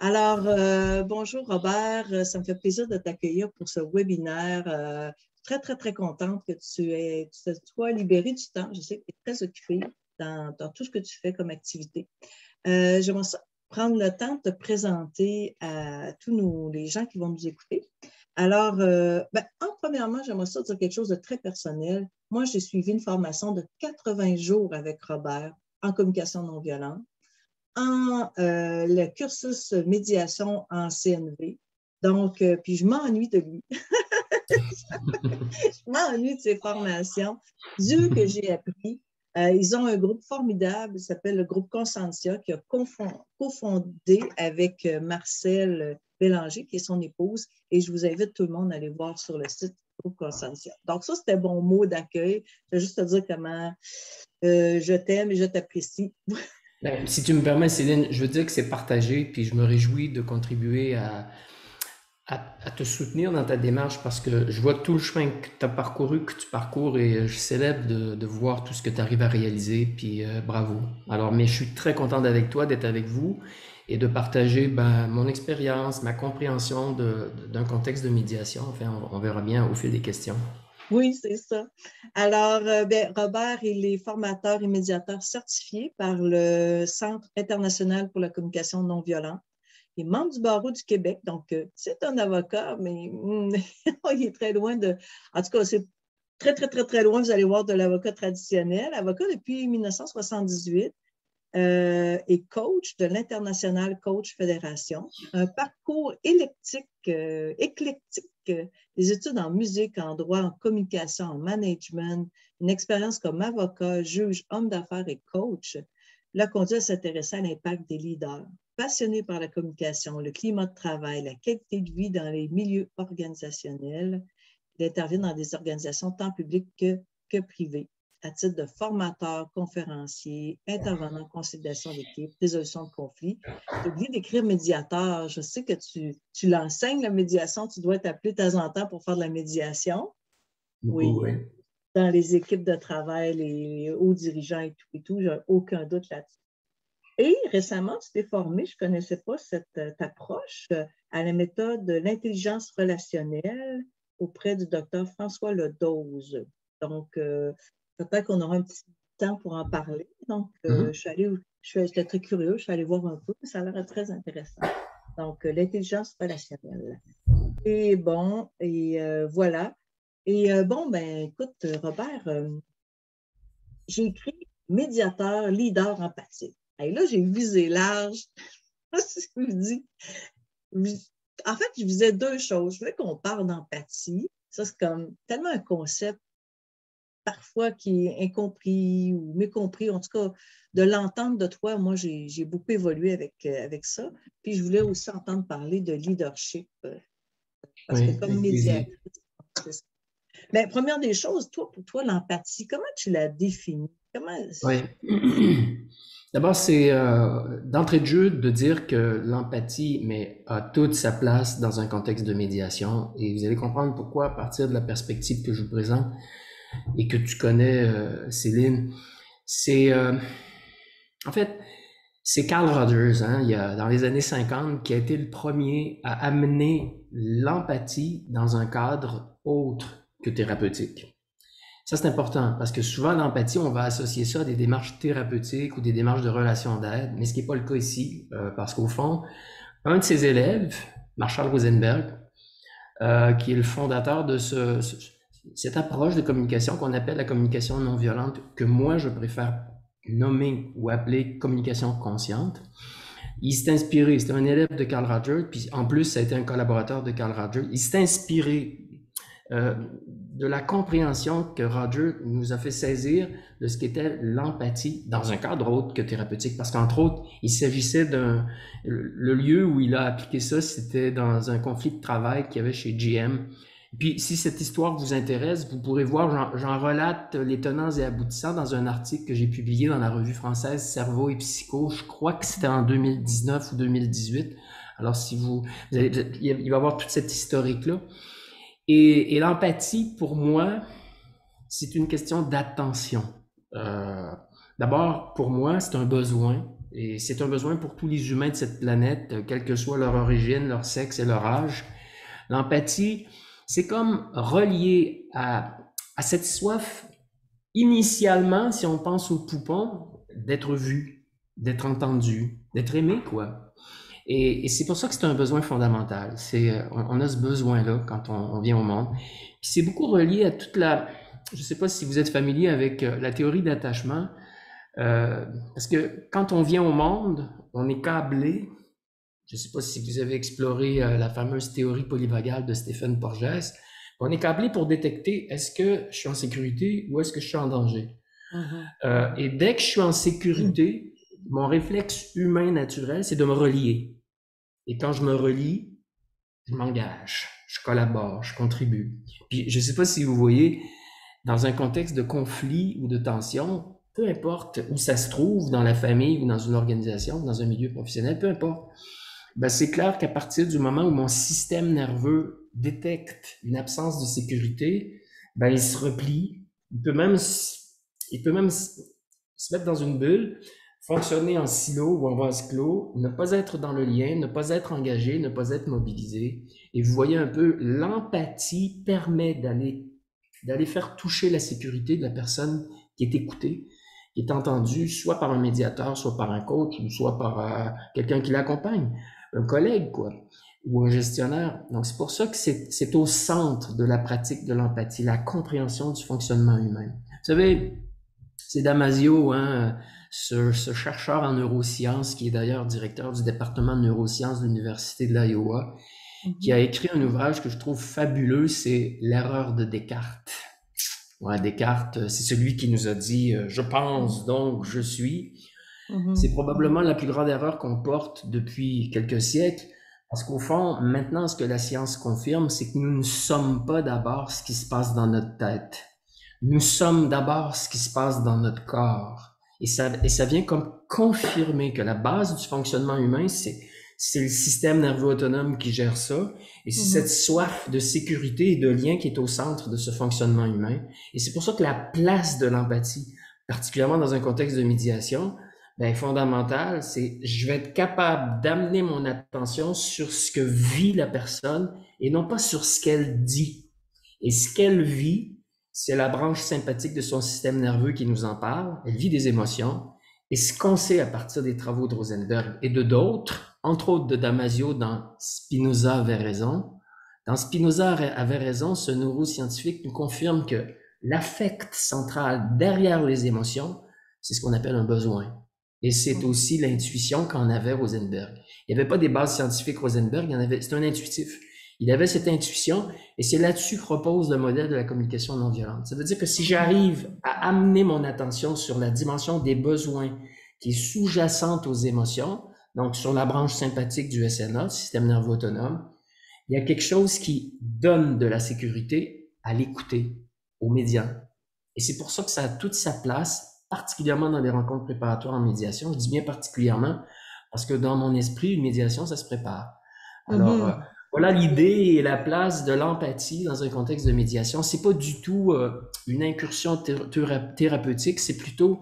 Alors, bonjour Robert, ça me fait plaisir de t'accueillir pour ce webinaire. Très, très, très contente que tu te sois libéré du temps. Je sais que tu es très occupé dans tout ce que tu fais comme activité. J'aimerais prendre le temps de te présenter à les gens qui vont nous écouter. Alors, premièrement, j'aimerais ça dire quelque chose de très personnel. Moi, j'ai suivi une formation de 80 jours avec Robert en communication non violente le cursus médiation en CNV. Donc, puis je m'ennuie de lui. Je m'ennuie de ses formations. Dieu que j'ai appris. Ils ont un groupe formidable, il s'appelle le groupe Consentia, qui a cofondé avec Marcel Bélanger, qui est son épouse, et je vous invite tout le monde à aller voir sur le site du groupe Consentia. Donc ça, c'était bon mot d'accueil. Je vais juste te dire comment je t'aime et je t'apprécie. Ben, si tu me permets, Céline, je veux dire que c'est partagé, puis je me réjouis de contribuer à te soutenir dans ta démarche parce que je vois tout le chemin que tu as parcouru, que tu parcours et je célèbre de voir tout ce que tu arrives à réaliser, puis bravo. Alors, mais je suis très contente avec toi, d'être avec vous et de partager mon expérience, ma compréhension d'un contexte de médiation. Enfin, on verra bien au fil des questions. Oui, c'est ça. Alors, Robert, il est formateur et médiateur certifié par le Centre international pour la communication non violente. Il est membre du barreau du Québec, donc c'est un avocat, mais il est très loin de... En tout cas, c'est très, très, très, très loin, vous allez voir, de l'avocat traditionnel. Avocat depuis 1978 et coach de l'International Coach Fédération. Un parcours éclectique, des études en musique, en droit, en communication, en management, une expérience comme avocat, juge, homme d'affaires et coach, l'a conduit à s'intéresser à l'impact des leaders. Passionné par la communication, le climat de travail, la qualité de vie dans les milieux organisationnels, il intervient dans des organisations tant publiques que privées à titre de formateur, conférencier, intervenant en conciliation d'équipe, résolution de conflits. J'ai oublié d'écrire médiateur. Je sais que tu l'enseignes, la médiation. Tu dois t'appeler de temps en temps pour faire de la médiation. Beaucoup, Oui, oui. dans les équipes de travail, les hauts dirigeants et tout, j'ai aucun doute là-dessus. Et récemment, tu t'es formé, je ne connaissais pas cette approche à la méthode de l'intelligence relationnelle auprès du docteur François Ledose. Donc, peut-être qu'on aura un petit temps pour en parler. Donc, Mhm. j'étais très curieux, je suis allée voir un peu, ça a l'air très intéressant. Donc, l'intelligence relationnelle. Et bon, et voilà. Et bon, ben, écoute, Robert, j'ai écrit médiateur, leader empathique. Et là, j'ai visé large. C'est ce que je dis. En fait, je visais deux choses. Je voulais qu'on parle d'empathie. Ça, c'est comme tellement un concept parfois qui est incompris ou mécompris. En tout cas, de l'entendre de toi, moi, j'ai beaucoup évolué avec ça. Puis, je voulais aussi entendre parler de leadership parce que Oui, comme avec plaisir. médiatrice. Mais première des choses, toi, pour toi, l'empathie, comment tu la définis? Comment... Oui. D'abord, c'est d'entrée de jeu de dire que l'empathie mais a toute sa place dans un contexte de médiation et vous allez comprendre pourquoi à partir de la perspective que je vous présente et que tu connais, Céline. C'est en fait c'est Carl Rogers, hein, il y a, dans les années 50, qui a été le premier à amener l'empathie dans un cadre autre que thérapeutique. Ça, c'est important parce que souvent, l'empathie, on va associer ça à des démarches thérapeutiques ou des démarches de relations d'aide, mais ce qui n'est pas le cas ici, parce qu'au fond, un de ses élèves, Marshall Rosenberg, qui est le fondateur de cette approche de communication qu'on appelle la communication non violente, que moi, je préfère nommer ou appeler communication consciente. Il s'est inspiré, c'était un élève de Carl Rogers, puis en plus, ça a été un collaborateur de Carl Rogers. Il s'est inspiré de la compréhension que Roger nous a fait saisir de ce qu'était l'empathie dans un cadre autre que thérapeutique. Parce qu'entre autres, il s'agissait le lieu où il a appliqué ça, c'était dans un conflit de travail qu'il y avait chez GM. Puis, si cette histoire vous intéresse, vous pourrez voir, j'en relate les tenants et aboutissants dans un article que j'ai publié dans la revue française Cerveau et Psycho. Je crois que c'était en 2019 ou 2018. Alors, si vous allez, il va y avoir toute cette historique-là. Et l'empathie, pour moi, c'est une question d'attention. Euh, D'abord, pour moi, c'est un besoin. Et c'est un besoin pour tous les humains de cette planète, quelle que soit leur origine, leur sexe et leur âge. L'empathie, c'est comme relié à cette soif, initialement, si on pense au poupon, d'être vu, d'être entendu, d'être aimé, quoi. Et c'est pour ça que c'est un besoin fondamental. On a ce besoin-là quand on vient au monde. Puis c'est beaucoup relié à toute je ne sais pas si vous êtes familier avec la théorie d'attachement, parce que quand on vient au monde, on est câblé. Je ne sais pas si vous avez exploré la fameuse théorie polyvagale de Stephen Porges. On est câblé pour détecter est-ce que je suis en sécurité ou est-ce que je suis en danger. Et dès que je suis en sécurité, mon réflexe humain naturel, c'est de me relier. Et quand je me relie, je m'engage, je collabore, je contribue. Puis je ne sais pas si vous voyez, dans un contexte de conflit ou de tension, peu importe où ça se trouve, dans la famille ou dans une organisation, dans un milieu professionnel, peu importe, ben c'est clair qu'à partir du moment où mon système nerveux détecte une absence de sécurité, ben il se replie, il peut même se mettre dans une bulle, fonctionner en silo ou en vase clos, ne pas être dans le lien, ne pas être engagé, ne pas être mobilisé. Et vous voyez un peu, l'empathie permet d'aller faire toucher la sécurité de la personne qui est écoutée, qui est entendue, soit par un médiateur, soit par un coach, ou soit par quelqu'un qui l'accompagne, un collègue, quoi, ou un gestionnaire. Donc, c'est pour ça que c'est au centre de la pratique de l'empathie, la compréhension du fonctionnement humain. Vous savez, c'est Damasio, hein, ce chercheur en neurosciences, qui est d'ailleurs directeur du département de neurosciences de l'Université de l'Iowa, qui a écrit un ouvrage que je trouve fabuleux, c'est L'erreur de Descartes. Ouais, Descartes, c'est celui qui nous a dit « je pense, donc je suis ». C'est probablement la plus grande erreur qu'on porte depuis quelques siècles, parce qu'au fond, maintenant, ce que la science confirme, c'est que nous ne sommes pas d'abord ce qui se passe dans notre tête. Nous sommes d'abord ce qui se passe dans notre corps. Et ça vient comme confirmer que la base du fonctionnement humain, c'est le système nerveux autonome qui gère ça. Et c'est cette soif de sécurité et de lien qui est au centre de ce fonctionnement humain. Et c'est pour ça que la place de l'empathie, particulièrement dans un contexte de médiation, ben, fondamentale, c'est je vais être capable d'amener mon attention sur ce que vit la personne et non pas sur ce qu'elle dit. Et ce qu'elle vit, c'est la branche sympathique de son système nerveux qui nous en parle. Elle vit des émotions. Et ce qu'on sait à partir des travaux de Rosenberg et de d'autres, entre autres de Damasio dans Spinoza avait raison, dans Spinoza avait raison, ce neuroscientifique nous confirme que l'affect central derrière les émotions, c'est ce qu'on appelle un besoin. Et c'est aussi l'intuition qu'en avait Rosenberg. Il n'y avait pas des bases scientifiques Rosenberg, c'était un intuitif. Il avait cette intuition et c'est là-dessus que repose le modèle de la communication non violente. Ça veut dire que si j'arrive à amener mon attention sur la dimension des besoins qui est sous-jacente aux émotions, donc sur la branche sympathique du SNA, système nerveux autonome, il y a quelque chose qui donne de la sécurité à l'écouter, au médian. Et c'est pour ça que ça a toute sa place, particulièrement dans les rencontres préparatoires en médiation. Je dis bien particulièrement parce que dans mon esprit, une médiation, ça se prépare. Alors, voilà l'idée et la place de l'empathie dans un contexte de médiation. C'est pas du tout une incursion thérapeutique, c'est plutôt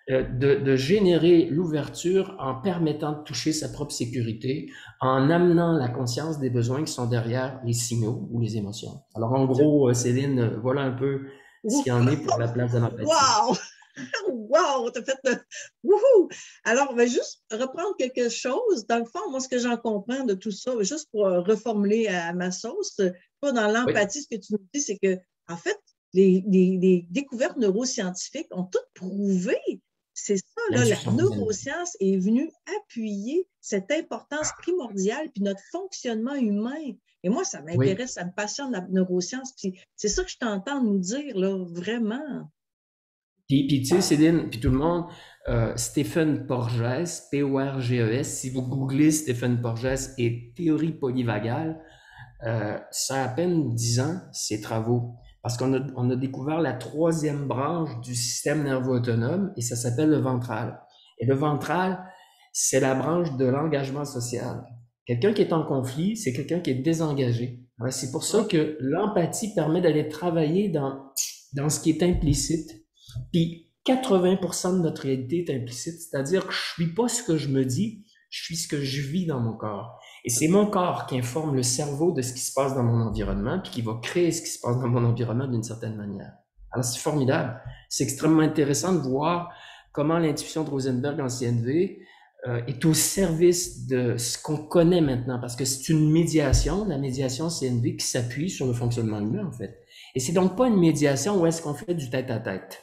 de générer l'ouverture en permettant de toucher sa propre sécurité, en amenant la conscience des besoins qui sont derrière les signaux ou les émotions. Alors en gros, Céline, voilà un peu ce qu'il y en est pour la place de l'empathie. Wow! Wow! T'as fait le... Wouhou! Alors, on va juste reprendre quelque chose. Dans le fond, moi, ce que j'en comprends de tout ça, juste pour reformuler à ma sauce, pas dans l'empathie, ce que tu nous dis, c'est que, en fait, les découvertes neuroscientifiques ont toutes prouvé. C'est ça, là, la neuroscience est venue appuyer cette importance primordiale puis notre fonctionnement humain. Et moi, ça m'intéresse, ça me passionne la neuroscience. Puis c'est ça que je t'entends nous dire, là, vraiment. Puis tu sais, Céline, puis tout le monde, Stephen Porges, P-O-R-G-E-S, si vous googlez Stephen Porges et théorie polyvagale, ça a à peine 10 ans, ces travaux. Parce qu'on a découvert la troisième branche du système nerveux autonome et ça s'appelle le ventral. Et le ventral, c'est la branche de l'engagement social. Quelqu'un qui est en conflit, c'est quelqu'un qui est désengagé. C'est pour ça que l'empathie permet d'aller travailler dans ce qui est implicite. Puis, 80% de notre réalité est implicite, c'est-à-dire que je suis pas ce que je me dis, je suis ce que je vis dans mon corps. Et c'est mon corps qui informe le cerveau de ce qui se passe dans mon environnement, puis qui va créer ce qui se passe dans mon environnement d'une certaine manière. Alors c'est formidable. C'est extrêmement intéressant de voir comment l'intuition de Rosenberg en CNV est au service de ce qu'on connaît maintenant, parce que c'est une médiation, la médiation CNV, qui s'appuie sur le fonctionnement humain, en fait. Et c'est donc pas une médiation où est-ce qu'on fait du tête-à-tête.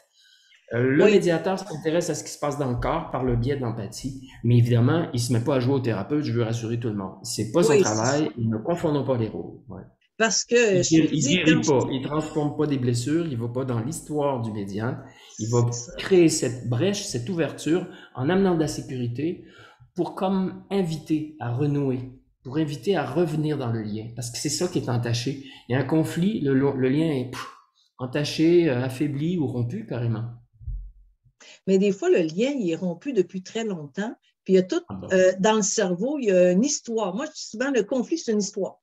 Le Oui, médiateur s'intéresse à ce qui se passe dans le corps par le biais de l'empathie, mais évidemment, il se met pas à jouer au thérapeute, je veux rassurer tout le monde. C'est pas son oui, c'est ça. travail, ne confondons pas les rôles. Ouais. Parce que je te Il dis, guérit pas, il transforme pas des blessures, il va pas dans l'histoire du médian, il va c'est ça. créer cette brèche, cette ouverture en amenant de la sécurité pour comme inviter à renouer, pour inviter à revenir dans le lien, parce que c'est ça qui est entaché. Il y a un conflit, le lien est entaché, affaibli ou rompu carrément. Mais des fois, le lien, il est rompu depuis très longtemps. Puis il y a tout, Ah bon. dans le cerveau, il y a une histoire. Moi, je dis souvent, le conflit, c'est une histoire.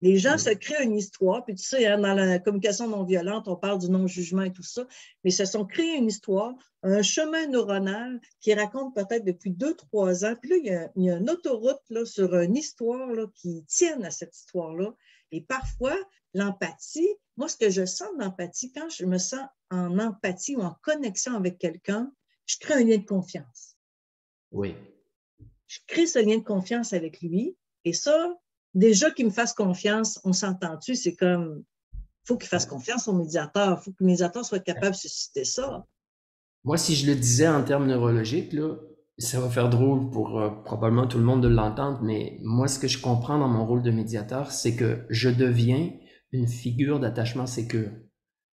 Les gens se Oui. créent une histoire, puis tu sais, hein, dans la communication non violente, on parle du non-jugement et tout ça, mais ils se sont créés une histoire, un chemin neuronal qui raconte peut-être depuis 2, 3 ans. Puis là, il y a une autoroute là, sur une histoire là, qui tienne à cette histoire-là. Et parfois, l'empathie, moi, ce que je sens d'empathie, quand je me sens en empathie ou en connexion avec quelqu'un, je crée un lien de confiance. Oui. Je crée ce lien de confiance avec lui. Et ça, déjà qu'il me fasse confiance, on s'entend-tu, c'est comme, il faut qu'il fasse confiance au médiateur, il faut que le médiateur soit capable de susciter ça. Moi, si je le disais en termes neurologiques, là, ça va faire drôle pour probablement tout le monde de l'entendre, mais moi, ce que je comprends dans mon rôle de médiateur, c'est que je deviens une figure d'attachement sécure.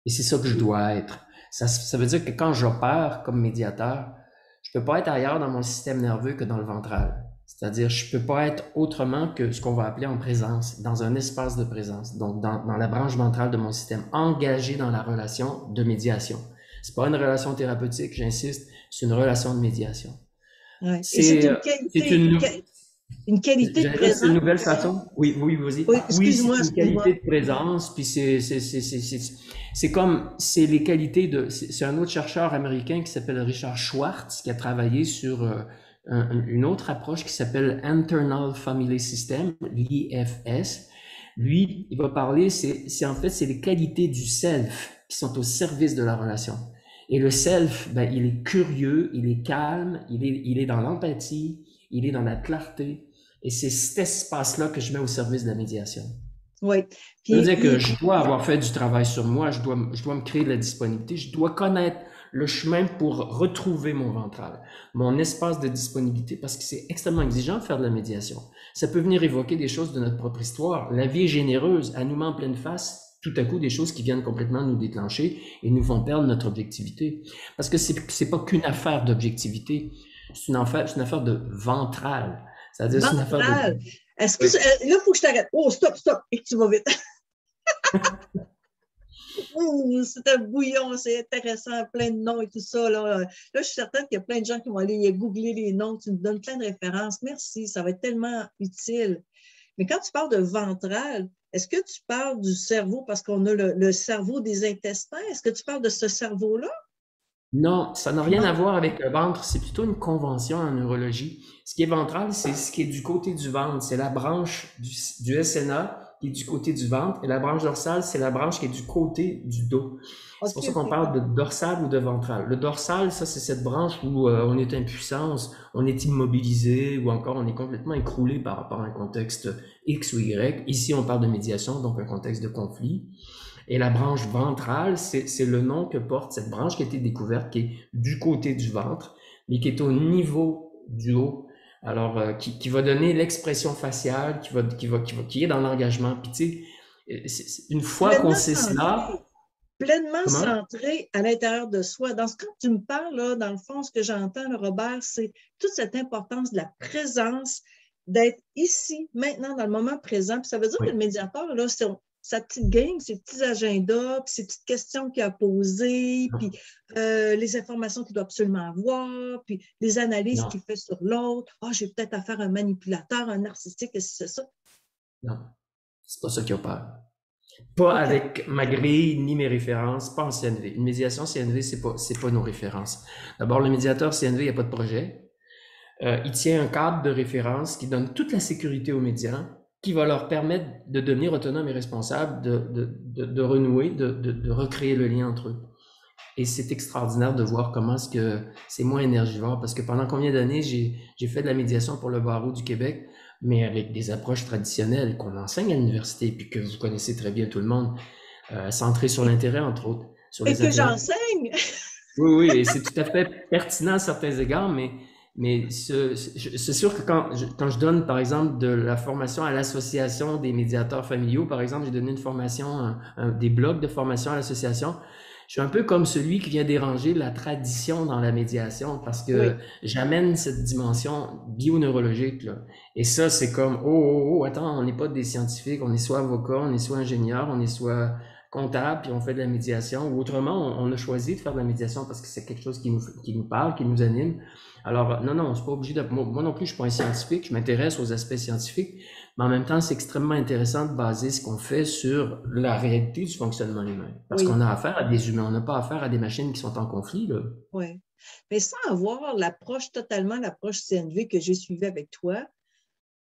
Et c'est ça que je dois être. Ça veut dire que quand j'opère comme médiateur, je peux pas être ailleurs dans mon système nerveux que dans le ventral. C'est-à-dire, je peux pas être autrement que ce qu'on va appeler en présence, dans un espace de présence, donc dans la branche ventrale de mon système, engagé dans la relation de médiation. C'est pas une relation thérapeutique, j'insiste, c'est une relation de médiation. Ouais. Et c'est C'est, c'est une qualité de j'allais dire, c'est une présence nouvelle aussi. façon. Oui, oui, vas-y. Oui, Oui, excuse-moi, c'est une excuse-moi. qualité de présence, puis c'est comme, c'est les qualités de, c'est un autre chercheur américain qui s'appelle Richard Schwartz qui a travaillé sur une autre approche qui s'appelle Internal Family System, l'IFS. Lui, il va parler, c'est en fait, c'est les qualités du self qui sont au service de la relation. Et le self, ben, il est curieux, il est calme, il est dans l'empathie, il est dans la clarté. Et c'est cet espace-là que je mets au service de la médiation. Oui. Ça veut Puis, dire que je dois avoir fait du travail sur moi, je dois me créer de la disponibilité, je dois connaître le chemin pour retrouver mon ventral, mon espace de disponibilité, parce que c'est extrêmement exigeant de faire de la médiation. Ça peut venir évoquer des choses de notre propre histoire. La vie est généreuse, elle nous met en pleine face tout à coup des choses qui viennent complètement nous déclencher et nous font perdre notre objectivité. Parce que c'est pas qu'une affaire d'objectivité, c'est une affaire de ventral. C'est-à-dire, c'est une affaire de... ventral. Est-ce que Oui. là, il faut que je t'arrête. Oh, stop, stop. Et que tu vas vite. Ouh, c'est un bouillon, c'est intéressant, plein de noms et tout ça. Là, je suis certaine qu'il y a plein de gens qui vont aller googler les noms. Tu me donnes plein de références. Merci, ça va être tellement utile. Mais quand tu parles de ventral, est-ce que tu parles du cerveau parce qu'on a le cerveau des intestins? Est-ce que tu parles de ce cerveau-là? Non, ça n'a rien à Non? voir avec le ventre, c'est plutôt une convention en neurologie. Ce qui est ventral, c'est ce qui est du côté du ventre, c'est la branche du SNA qui est du côté du ventre, et la branche dorsale, c'est la branche qui est du côté du dos. C'est OK, pour ça qu'on OK. parle de dorsal ou de ventral. Le dorsal, ça, c'est cette branche où on est impuissant, on est immobilisé, ou encore on est complètement écroulé par rapport à un contexte X ou Y. Ici, on parle de médiation, donc un contexte de conflit. Et la branche ventrale, c'est le nom que porte cette branche qui a été découverte, qui est du côté du ventre, mais qui est au niveau du haut. Alors, qui va donner l'expression faciale, qui est dans l'engagement. Puis, tu sais, une fois qu'on Pleinement sait cela, centré. Pleinement comment? centré à l'intérieur de soi. Dans ce que tu me parles, là, dans le fond, ce que j'entends, là, Robert, c'est toute cette importance de la présence, d'être ici, maintenant, dans le moment présent. Puis ça veut dire que Oui. le médiateur, là, c'est sa petite game, ses petits agendas, puis ses petites questions qu'il a posées, puis Non, les informations qu'il doit absolument avoir, puis les analyses non, qu'il fait sur l'autre. Ah, j'ai peut-être affaire à un manipulateur, un narcissique, et c'est ça. non. C'est pas ça qui opère. Pas OK. avec ma grille ni mes références, pas en CNV. Une médiation CNV, c'est pas nos références. D'abord, le médiateur CNV, il n'y a pas de projet. Il tient un cadre de référence qui donne toute la sécurité aux médias, qui va leur permettre de devenir autonomes et responsables, de renouer, de recréer le lien entre eux. Et c'est extraordinaire de voir comment est-ce que c'est moins énergivore, parce que pendant combien d'années j'ai fait de la médiation pour le barreau du Québec, mais avec des approches traditionnelles qu'on enseigne à l'université, puis que vous connaissez très bien tout le monde, centrées sur Et, l'intérêt, entre autres, sur et les que intérêts. j'enseigne. Oui, oui, et c'est tout à fait pertinent à certains égards, mais c'est sûr que quand je donne, par exemple, de la formation à l'association des médiateurs familiaux, par exemple, j'ai donné une formation, des blocs de formation à l'association. Je suis un peu comme celui qui vient déranger la tradition dans la médiation parce que Oui, j'amène cette dimension bioneurologique, là. Et ça, c'est comme, oh, oh, oh, attends, on n'est pas des scientifiques, on est soit avocat, on est soit ingénieur, on est soit comptable, puis on fait de la médiation, ou autrement, on a choisi de faire de la médiation parce que c'est quelque chose qui nous parle, qui nous anime. Alors, non, non, c'est pas obligé de... Moi non plus, je suis pas un scientifique, je m'intéresse aux aspects scientifiques, mais en même temps, c'est extrêmement intéressant de baser ce qu'on fait sur la réalité du fonctionnement humain. Parce qu'on oui, a affaire à des humains, on n'a pas affaire à des machines qui sont en conflit, là. oui. Mais sans avoir l'approche CNV que j'ai suivie avec toi,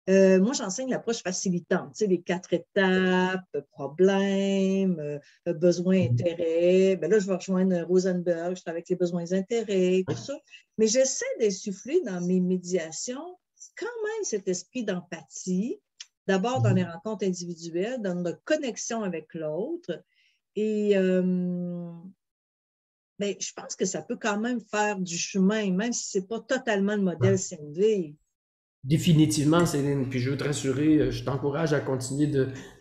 moi, j'enseigne l'approche facilitante, tu sais, les 4 étapes, problème, besoin, intérêt. Ben là, je vais rejoindre Rosenberg, je travaille avec les besoins, intérêts, tout ça. Mais j'essaie d'insuffler dans mes médiations quand même cet esprit d'empathie, d'abord dans les Mhm. rencontres individuelles, dans notre connexion avec l'autre. Et ben, je pense que ça peut quand même faire du chemin, même si ce n'est pas totalement le modèle CNV. Définitivement, Céline. Puis je veux te rassurer, je t'encourage à continuer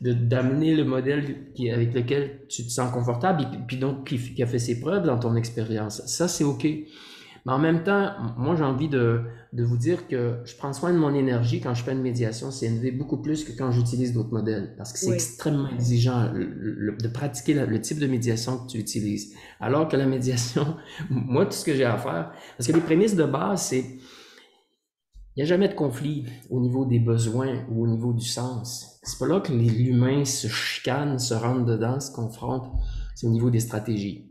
d'amener le modèle avec lequel tu te sens confortable et puis donc qui a fait ses preuves dans ton expérience. Ça, c'est OK. Mais en même temps, moi, j'ai envie de vous dire que je prends soin de mon énergie quand je fais une médiation CNV beaucoup plus que quand j'utilise d'autres modèles. Parce que c'est Oui, extrêmement exigeant de pratiquer le type de médiation que tu utilises. Alors que la médiation, moi, tout ce que j'ai à faire, parce que les prémices de base, c'est il n'y a jamais de conflit au niveau des besoins ou au niveau du sens. C'est pas là que l'humain se chicane, se rentre dedans, se confronte. C'est au niveau des stratégies.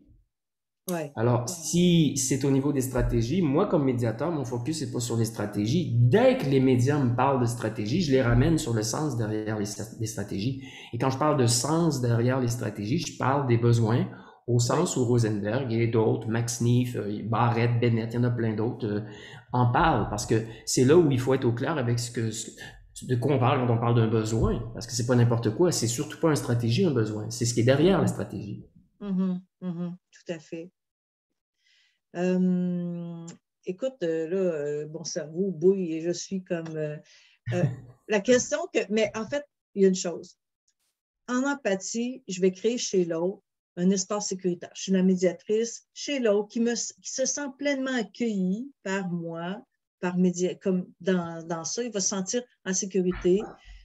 oui. Alors, si c'est au niveau des stratégies, moi, comme médiateur, mon focus n'est pas sur les stratégies. Dès que les médias me parlent de stratégie, je les ramène sur le sens derrière les stratégies. Et quand je parle de sens derrière les stratégies, je parle des besoins au Oui. sens où Rosenberg et d'autres, Max Neef, Barrett, Bennett, il y en a plein d'autres, en parlent. Parce que c'est là où il faut être au clair avec de quoi on parle quand on parle d'un besoin. Parce que c'est pas n'importe quoi, c'est surtout pas une stratégie, un besoin. C'est ce qui est derrière la Mhm, stratégie. mhm, mhm, tout à fait. Euh, écoute, là, mon cerveau bouille et je suis comme... euh, la question que... Mais en fait, il y a une chose. En empathie, je vais créer chez l'autre un espace sécuritaire. Je suis la médiatrice chez l'autre qui se sent pleinement accueilli par moi, comme dans ça, il va se sentir en sécurité.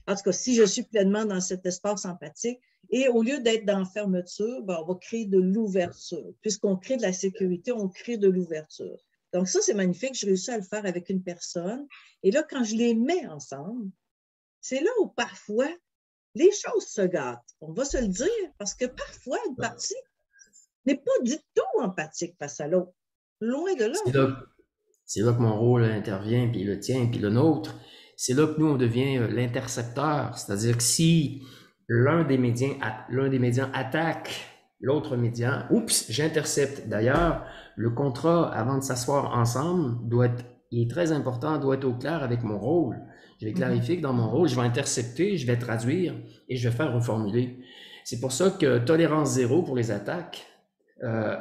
En tout cas, si je suis pleinement dans cet espace empathique, et au lieu d'être dans la fermeture, ben, on va créer de l'ouverture. Puisqu'on crée de la sécurité, on crée de l'ouverture. Donc ça, c'est magnifique. Je réussis à le faire avec une personne. Et là, quand je les mets ensemble, c'est là où parfois les choses se gâtent. On va se le dire, parce que parfois, une partie n'est pas du tout empathique face à l'autre. Loin de là. C'est là C'est là que mon rôle intervient, puis le tien, puis le nôtre. C'est là que nous, on devient l'intercepteur. C'est-à-dire que si l'un des médias attaque l'autre médian, oups, j'intercepte. D'ailleurs, le contrat, avant de s'asseoir ensemble, il est très important, doit être au clair avec mon rôle. Je vais Mhm. clarifier que dans mon rôle, je vais intercepter, je vais traduire et je vais faire reformuler. C'est pour ça que tolérance zéro pour les attaques,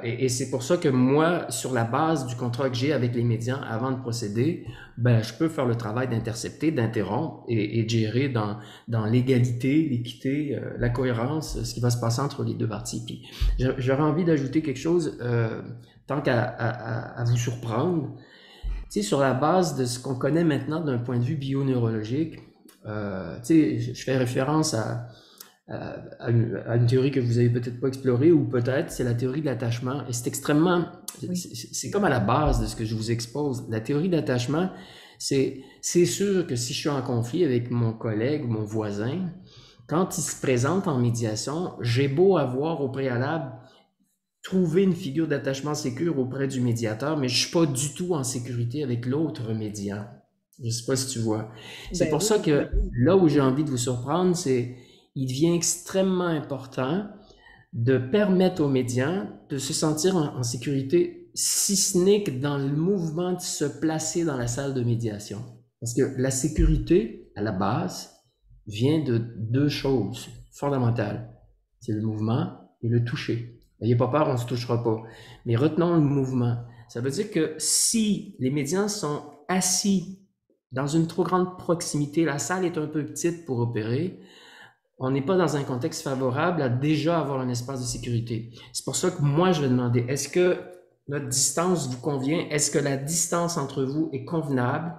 et c'est pour ça que moi, sur la base du contrat que j'ai avec les médias avant de procéder, ben, je peux faire le travail d'intercepter, d'interrompre et de gérer dans l'égalité, l'équité, la cohérence, ce qui va se passer entre les deux parties. Puis j'aurais envie d'ajouter quelque chose, tant qu'à vous surprendre. Tu sais, sur la base de ce qu'on connaît maintenant d'un point de vue bioneurologique, tu sais, je fais référence à une théorie que vous avez peut-être pas explorée ou peut-être c'est la théorie de l'attachement et c'est extrêmement Oui. c'est comme à la base de ce que je vous expose. La théorie de l'attachement, c'est sûr que si je suis en conflit avec mon collègue ou mon voisin, quand il se présente en médiation, j'ai beau avoir au préalable trouvé une figure d'attachement sécure auprès du médiateur, mais je suis pas du tout en sécurité avec l'autre médiant. Je sais pas si tu vois. C'est Ben pour ça oui, que là où j'ai envie de vous surprendre, c'est il devient extrêmement important de permettre aux médians de se sentir en sécurité, si ce n'est que dans le mouvement de se placer dans la salle de médiation. Parce que la sécurité, à la base, vient de deux choses fondamentales. C'est le mouvement et le toucher. N'ayez pas peur, on ne se touchera pas. Mais retenons le mouvement. Ça veut dire que si les médians sont assis dans une trop grande proximité, la salle est un peu petite pour opérer, on n'est pas dans un contexte favorable à déjà avoir un espace de sécurité. C'est pour ça que moi, je vais demander, est-ce que notre distance vous convient? Est-ce que la distance entre vous est convenable?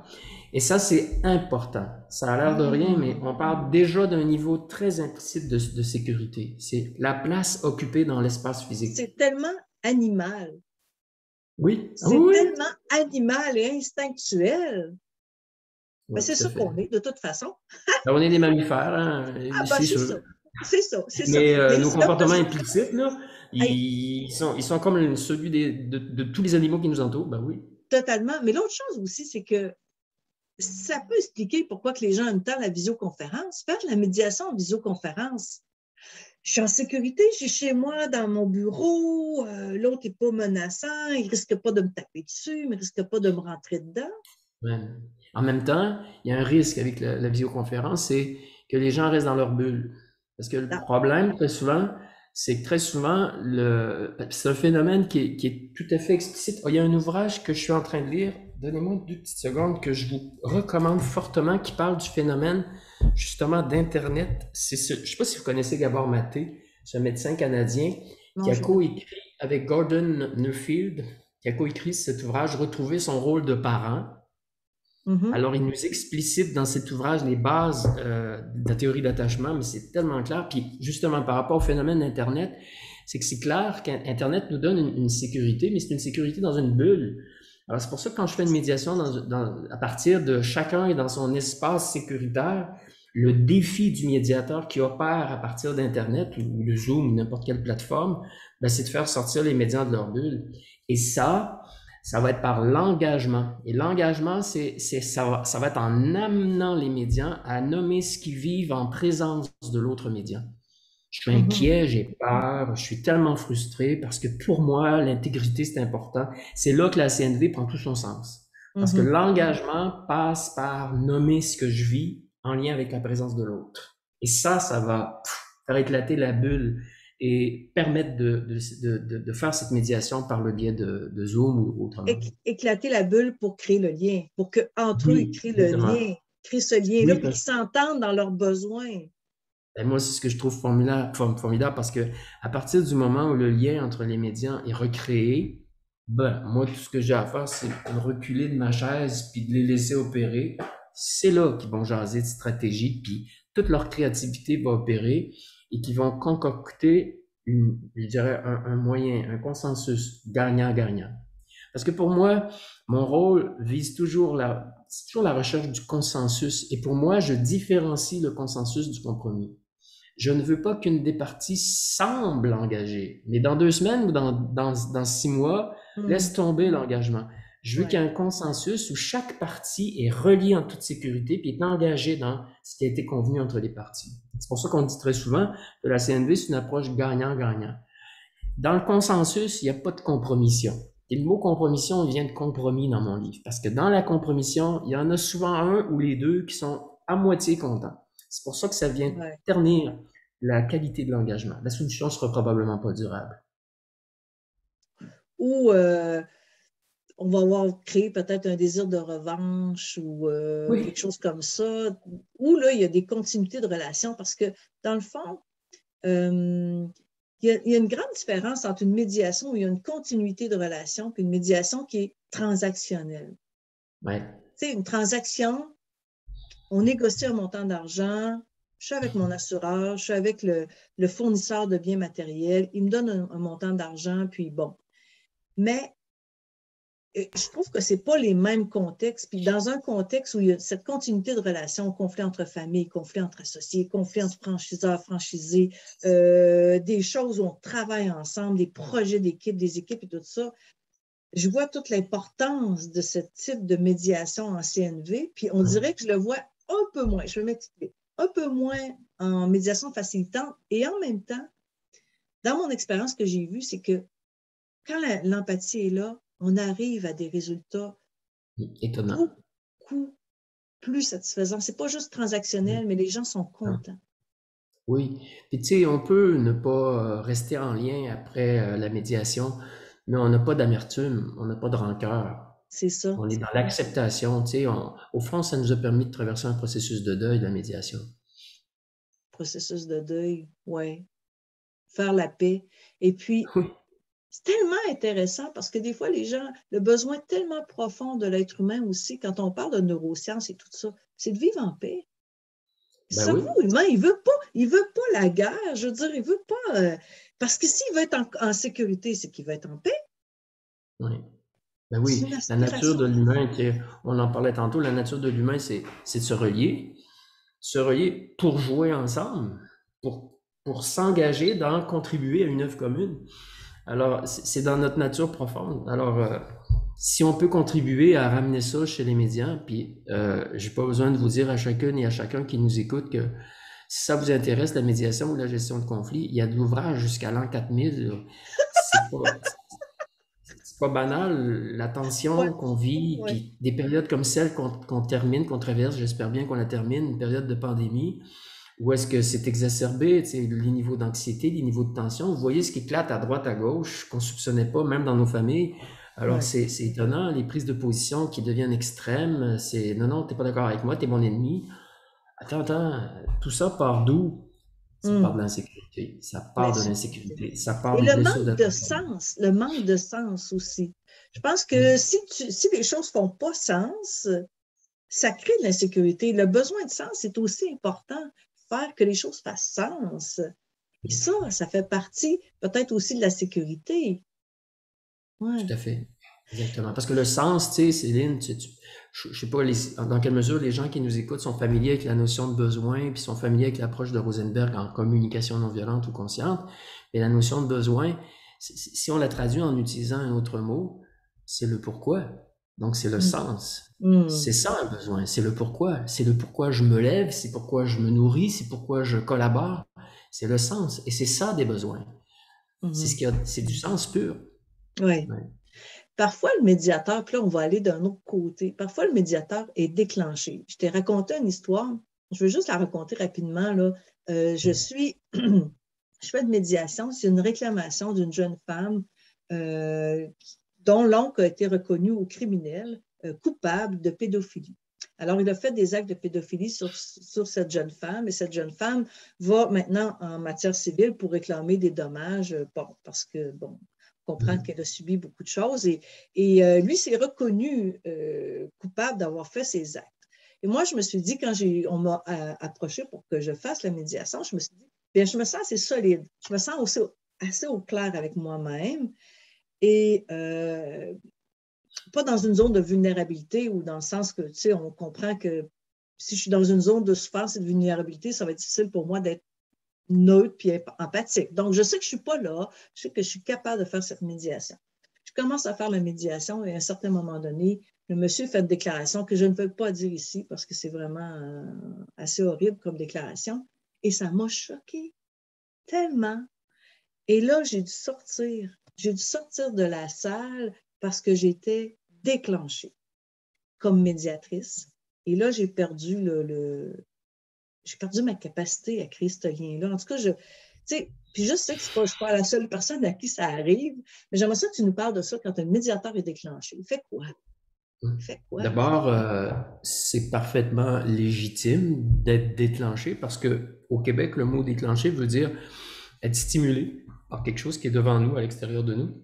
Et ça, c'est important. Ça a l'air de rien, mais on parle déjà d'un niveau très implicite de sécurité. C'est la place occupée dans l'espace physique. C'est tellement animal. Oui, C'est oui. tellement animal et instinctuel. Oui, c'est ça qu'on est, de toute façon. On est des mammifères, hein, c'est sûr. C'est ça, c'est ça. Mais nos comportements implicites, là, ils sont comme celui de tous les animaux qui nous entourent, ben oui. Totalement. Mais l'autre chose aussi, c'est que ça peut expliquer pourquoi que les gens aiment tant la visioconférence. Faire de la médiation en visioconférence. Je suis en sécurité, je suis chez moi, dans mon bureau, l'autre n'est pas menaçant, il ne risque pas de me taper dessus, il ne risque pas de me rentrer dedans. Ouais. En même temps, il y a un risque avec la visioconférence, c'est que les gens restent dans leur bulle. Parce que le problème, très souvent, c'est que très souvent, c'est un phénomène qui est tout à fait explicite. Il y a un ouvrage que je suis en train de lire, donnez-moi 2 petites secondes, que je vous recommande fortement, qui parle du phénomène, justement, d'Internet. Je ne sais pas si vous connaissez Gabor Maté, c'est un médecin canadien qui a coécrit avec Gordon Neufeld, qui a coécrit cet ouvrage, Retrouver son rôle de parent. Alors, il nous explicite dans cet ouvrage les bases de la théorie d'attachement, mais c'est tellement clair. Puis, justement, par rapport au phénomène d'Internet, c'est que c'est clair qu'Internet nous donne une sécurité, mais c'est une sécurité dans une bulle. Alors, c'est pour ça que quand je fais une médiation à partir de chacun et dans son espace sécuritaire, le défi du médiateur qui opère à partir d'Internet ou de Zoom ou n'importe quelle plateforme, ben, c'est de faire sortir les médias de leur bulle. Et ça va être par l'engagement. Et l'engagement, ça va être en amenant les médias à nommer ce qu'ils vivent en présence de l'autre média. Je suis inquiet, j'ai peur, je suis tellement frustré parce que pour moi, l'intégrité, c'est important. C'est là que la CNV prend tout son sens. Parce que l'engagement passe par nommer ce que je vis en lien avec la présence de l'autre. Et ça va faire éclater la bulle et permettre de faire cette médiation par le biais de Zoom ou autrement. Éclater la bulle pour créer le lien, pour qu'entre eux, ils créent le lien, créent ce lien-là, puis qu'ils s'entendent dans leurs besoins. Et moi, c'est ce que je trouve formidable parce que à partir du moment où le lien entre les médias est recréé, ben, moi, tout ce que j'ai à faire, c'est de reculer de ma chaise puis de les laisser opérer. C'est là qu'ils vont jaser de stratégie, puis toute leur créativité va opérer et qu'ils vont concocter, je dirais, un moyen, un consensus gagnant-gagnant. Parce que pour moi, mon rôle vise toujours c'est toujours la recherche du consensus. Et pour moi, je différencie le consensus du compromis. Je ne veux pas qu'une des parties semble engagée, mais dans 2 semaines ou dans 6 mois, laisse tomber l'engagement. Je veux qu'il y ait un consensus où chaque partie est reliée en toute sécurité puis est engagée dans ce qui a été convenu entre les parties. C'est pour ça qu'on dit très souvent que la CNV, c'est une approche gagnant-gagnant. Dans le consensus, il n'y a pas de compromission. Et le mot compromission vient de compromis dans mon livre, parce que dans la compromission, il y en a souvent un ou les deux qui sont à moitié contents. C'est pour ça que ça vient ternir la qualité de l'engagement. La solution ne sera probablement pas durable. Ou on va avoir créé peut-être un désir de revanche ou quelque chose comme ça. Ou là, il y a des continuités de relations parce que, dans le fond, il y a une grande différence entre une médiation où il y a une continuité de relation et une médiation qui est transactionnelle. Ouais. Tu sais, une transaction, on négocie un montant d'argent, je suis avec mon assureur, je suis avec le fournisseur de biens matériels, il me donne un montant d'argent, puis bon. Mais je trouve que c'est pas les mêmes contextes. Puis dans un contexte où il y a cette continuité de relations, conflit entre familles, conflit entre associés, conflit entre franchiseurs, franchisés, des choses où on travaille ensemble, des projets d'équipe, des équipes et tout ça, je vois toute l'importance de ce type de médiation en CNV, puis on dirait que je le vois un peu moins, je vais m'expliquer, un peu moins en médiation facilitante, et en même temps, dans mon expérience que j'ai vue, c'est que quand l'empathie est là, on arrive à des résultats Étonnant. beaucoup plus satisfaisants. C'est pas juste transactionnel, mais les gens sont contents. Oui. Puis tu sais, on peut ne pas rester en lien après la médiation, mais on n'a pas d'amertume, on n'a pas de rancœur. C'est ça. On est dans l'acceptation, tu sais. Au fond, ça nous a permis de traverser un processus de deuil, la médiation. Processus de deuil, oui. Faire la paix. Et puis, Oui. c'est tellement intéressant parce que des fois, les gens, le besoin tellement profond de l'être humain aussi, quand on parle de neurosciences et tout ça, c'est de vivre en paix. Le Ben oui. cerveau humain, il veut pas la guerre. Je veux dire, il veut pas. Parce que s'il veut être en sécurité, c'est qu'il veut être en paix. Oui. Ben C'est oui. une La nature aspiration. de l'humain, on en parlait tantôt, la nature de l'humain, c'est de se relier pour jouer ensemble, pour s'engager dans contribuer à une œuvre commune. Alors, c'est dans notre nature profonde. Alors, si on peut contribuer à ramener ça chez les médias, puis j'ai pas besoin de vous dire à chacune et à chacun qui nous écoute que si ça vous intéresse, la médiation ou la gestion de conflits, il y a de l'ouvrage jusqu'à l'an 4000. Là. C'est pas, c'est pas banal, la Ouais, tension qu'on vit, ouais. puis des périodes comme celle qu'on termine, qu'on traverse, j'espère bien qu'on la termine, une période de pandémie, où est-ce que c'est exacerbé, tu sais, les niveaux d'anxiété, les niveaux de tension. Vous voyez ce qui éclate à droite, à gauche, qu'on soupçonnait pas, même dans nos familles. Alors, Ouais. c'est étonnant, les prises de position qui deviennent extrêmes. C'est non, non, t'es pas d'accord avec moi, t'es mon ennemi. Attends, tout ça part d'où? Ça part de Hum. l'insécurité. Ça part de L'insécurité. l'insécurité. Ça part Et des blessures le manque de sens aussi. Je pense que d'attachement. si les choses font pas sens, ça crée de l'insécurité. Le besoin de sens est aussi important. Faire que les choses fassent sens. Et ça fait partie peut-être aussi de la sécurité. Ouais. Tout à fait. Exactement. Parce que le sens, tu sais, Céline, je sais pas dans quelle mesure les gens qui nous écoutent sont familiers avec la notion de besoin, puis sont familiers avec l'approche de Rosenberg en communication non violente ou consciente. Mais la notion de besoin, si on la traduit en utilisant un autre mot, c'est le pourquoi. Donc, c'est le Mm. sens. Mm. C'est ça un besoin, c'est le pourquoi. C'est le pourquoi je me lève, c'est pourquoi je me nourris, c'est pourquoi je collabore. C'est le sens. Et c'est ça des besoins. Mhm. C'est du sens pur. Ouais. Ouais. Parfois, le médiateur, puis là, on va aller d'un autre côté. Parfois, le médiateur est déclenché. Je t'ai raconté une histoire. Je veux juste la raconter rapidement, là. Je fais de médiation. C'est une réclamation d'une jeune femme dont l'oncle a été reconnu au criminel coupable de pédophilie. Alors, il a fait des actes de pédophilie sur cette jeune femme et cette jeune femme va maintenant en matière civile pour réclamer des dommages, bon, parce que, bon, on comprend qu'elle a subi beaucoup de choses et lui s'est reconnu coupable d'avoir fait ces actes. Et moi, je me suis dit, quand on m'a approché pour que je fasse la médiation, je me suis dit, bien, je me sens assez solide, je me sens aussi assez au clair avec moi-même et pas dans une zone de vulnérabilité ou dans le sens que, tu sais, on comprend que si je suis dans une zone de souffrance et de vulnérabilité, ça va être difficile pour moi d'être neutre puis empathique. Donc, je sais que je ne suis pas là, je sais que je suis capable de faire cette médiation. Je commence à faire la médiation et à un certain moment donné, le monsieur fait une déclaration que je ne veux pas dire ici parce que c'est vraiment assez horrible comme déclaration. Et ça m'a choquée tellement. Et là, j'ai dû sortir. J'ai dû sortir de la salle parce que j'étais déclenchée comme médiatrice. Et là, j'ai perdu j'ai perdu ma capacité à créer ce lien-là. En tout cas, puis je sais que je ne suis pas la seule personne à qui ça arrive, mais j'aimerais ça que tu nous parles de ça quand un médiateur est déclenché. Il fait quoi? Il fait quoi? D'abord, c'est parfaitement légitime d'être déclenché parce que au Québec, le mot déclenché veut dire être stimulé par quelque chose qui est devant nous, à l'extérieur de nous.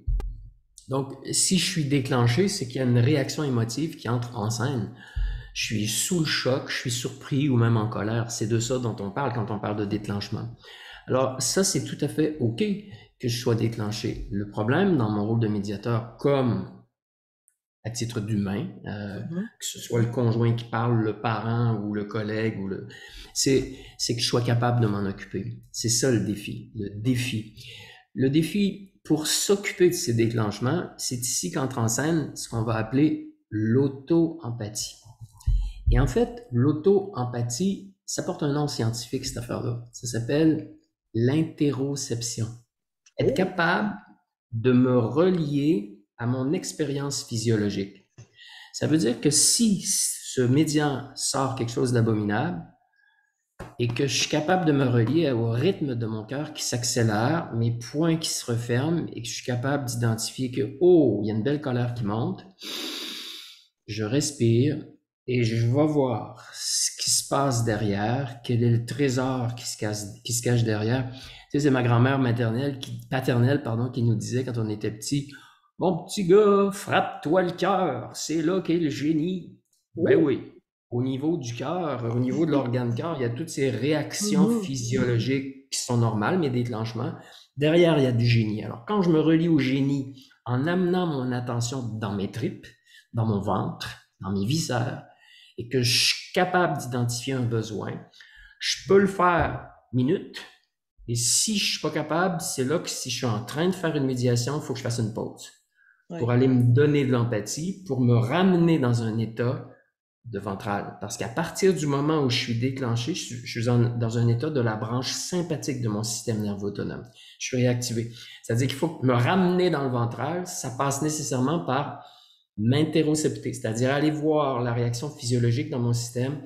Donc, si je suis déclenché, c'est qu'il y a une réaction émotive qui entre en scène. Je suis sous le choc, je suis surpris ou même en colère. C'est de ça dont on parle quand on parle de déclenchement. Alors, ça, c'est tout à fait OK que je sois déclenché. Le problème dans mon rôle de médiateur, comme à titre d'humain, Mhm. que ce soit le conjoint qui parle, le parent ou le collègue ou le, c'est que je sois capable de m'en occuper. C'est ça le défi. Le défi pour s'occuper de ces déclenchements, c'est ici qu'entre en scène ce qu'on va appeler l'auto-empathie. Et en fait, l'auto-empathie, ça porte un nom scientifique, cette affaire-là. Ça s'appelle l'interoception. Être Oh. capable de me relier à mon expérience physiologique. Ça veut dire que si ce médian sort quelque chose d'abominable et que je suis capable de me relier au rythme de mon cœur qui s'accélère, mes poings qui se referment et que je suis capable d'identifier que, oh, il y a une belle colère qui monte, je respire et je vais voir ce qui se passe derrière, quel est le trésor qui se cache derrière. Tu sais, c'est ma grand-mère paternelle, qui nous disait quand on était petit, mon petit gars, frappe-toi le cœur, c'est là qu'est le génie. Ben Oh. oui, au niveau du cœur, au niveau de l'organe cœur, il y a toutes ces réactions Mhm. physiologiques qui sont normales, mais déclenchements. Derrière, il y a du génie. Alors, quand je me relie au génie en amenant mon attention dans mes tripes, dans mon ventre, dans mes viscères, et que je suis capable d'identifier un besoin, je peux le faire minute. Et si je suis pas capable, c'est là que si je suis en train de faire une médiation, il faut que je fasse une pause pour Oui. aller me donner de l'empathie, pour me ramener dans un état de ventral. Parce qu'à partir du moment où je suis déclenché, je suis dans un état de la branche sympathique de mon système nerveux autonome. Je suis réactivé. C'est-à-dire qu'il faut me ramener dans le ventral. Ça passe nécessairement par m'interocepter, c'est-à-dire aller voir la réaction physiologique dans mon système.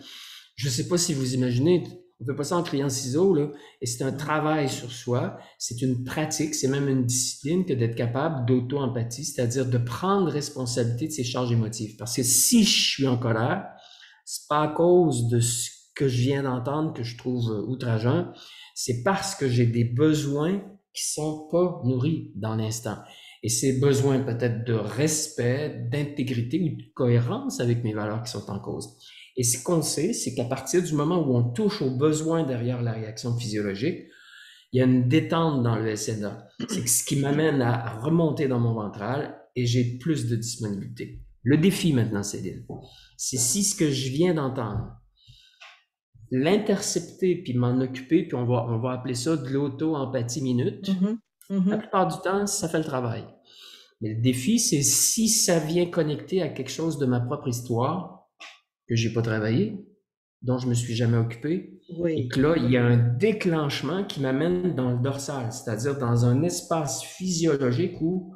Je ne sais pas si vous imaginez, on ne fait pas ça en criant ciseaux, là, et c'est un travail sur soi, c'est une pratique, c'est même une discipline que d'être capable d'auto-empathie, c'est-à-dire de prendre responsabilité de ses charges émotives. Parce que si je suis en colère, c'est pas à cause de ce que je viens d'entendre que je trouve outrageant, c'est parce que j'ai des besoins qui sont pas nourris dans l'instant. Et ces besoins peut-être de respect, d'intégrité ou de cohérence avec mes valeurs qui sont en cause. Et ce qu'on sait, c'est qu'à partir du moment où on touche aux besoins derrière la réaction physiologique, il y a une détente dans le SNA. C'est ce qui m'amène à remonter dans mon ventral et j'ai plus de disponibilité. Le défi maintenant, Céline, c'est si ce que je viens d'entendre, l'intercepter puis m'en occuper, puis on va appeler ça de l'auto-empathie minute. Mhm. La Mhm. plupart du temps, ça fait le travail. Mais le défi, c'est si ça vient connecter à quelque chose de ma propre histoire que j'ai pas travaillé, dont je me suis jamais occupé, et Oui. que là, il y a un déclenchement qui m'amène dans le dorsal, c'est-à-dire dans un espace physiologique où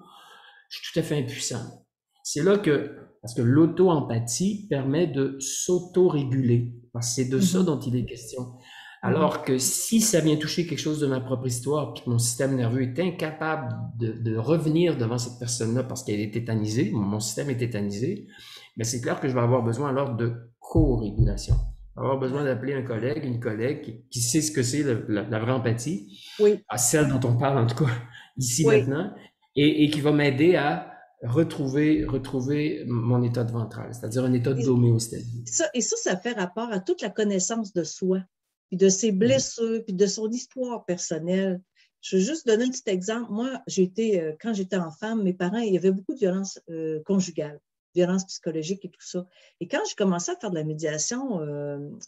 je suis tout à fait impuissant. C'est là que, parce que l'auto-empathie permet de s'auto-réguler, parce que c'est de ça Mhm. dont il est question. Mhm. Alors que si ça vient toucher quelque chose de ma propre histoire, puis que mon système nerveux est incapable de revenir devant cette personne-là parce qu'elle est tétanisée, mon système est tétanisé, mais c'est clair que je vais avoir besoin alors de co-régulation. Je vais avoir besoin Ouais. d'appeler un collègue, une collègue qui sait ce que c'est la vraie empathie, Oui. à celle dont on parle en tout cas ici Oui. maintenant, et qui va m'aider à retrouver mon état de ventral, c'est-à-dire un état Et d'homéostasie. ça fait rapport à toute la connaissance de soi, puis de ses Mhm. blessures, puis de son histoire personnelle. Je veux juste donner un petit exemple. Moi, quand j'étais enfant, mes parents, il y avait beaucoup de violences conjugales, violences psychologiques et tout ça. Et quand j'ai commencé à faire de la médiation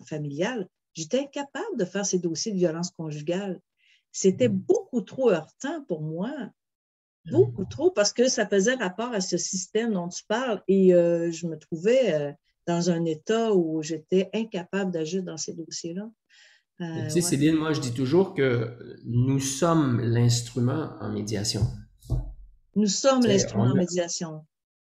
familiale, j'étais incapable de faire ces dossiers de violence conjugale. C'était beaucoup trop heurtant pour moi. Beaucoup trop, parce que ça faisait rapport à ce système dont tu parles et je me trouvais dans un état où j'étais incapable d'agir dans ces dossiers-là. Tu sais, Ouais. Céline, moi, je dis toujours que nous sommes l'instrument en médiation. Nous sommes Tu sais, l'instrument en médiation.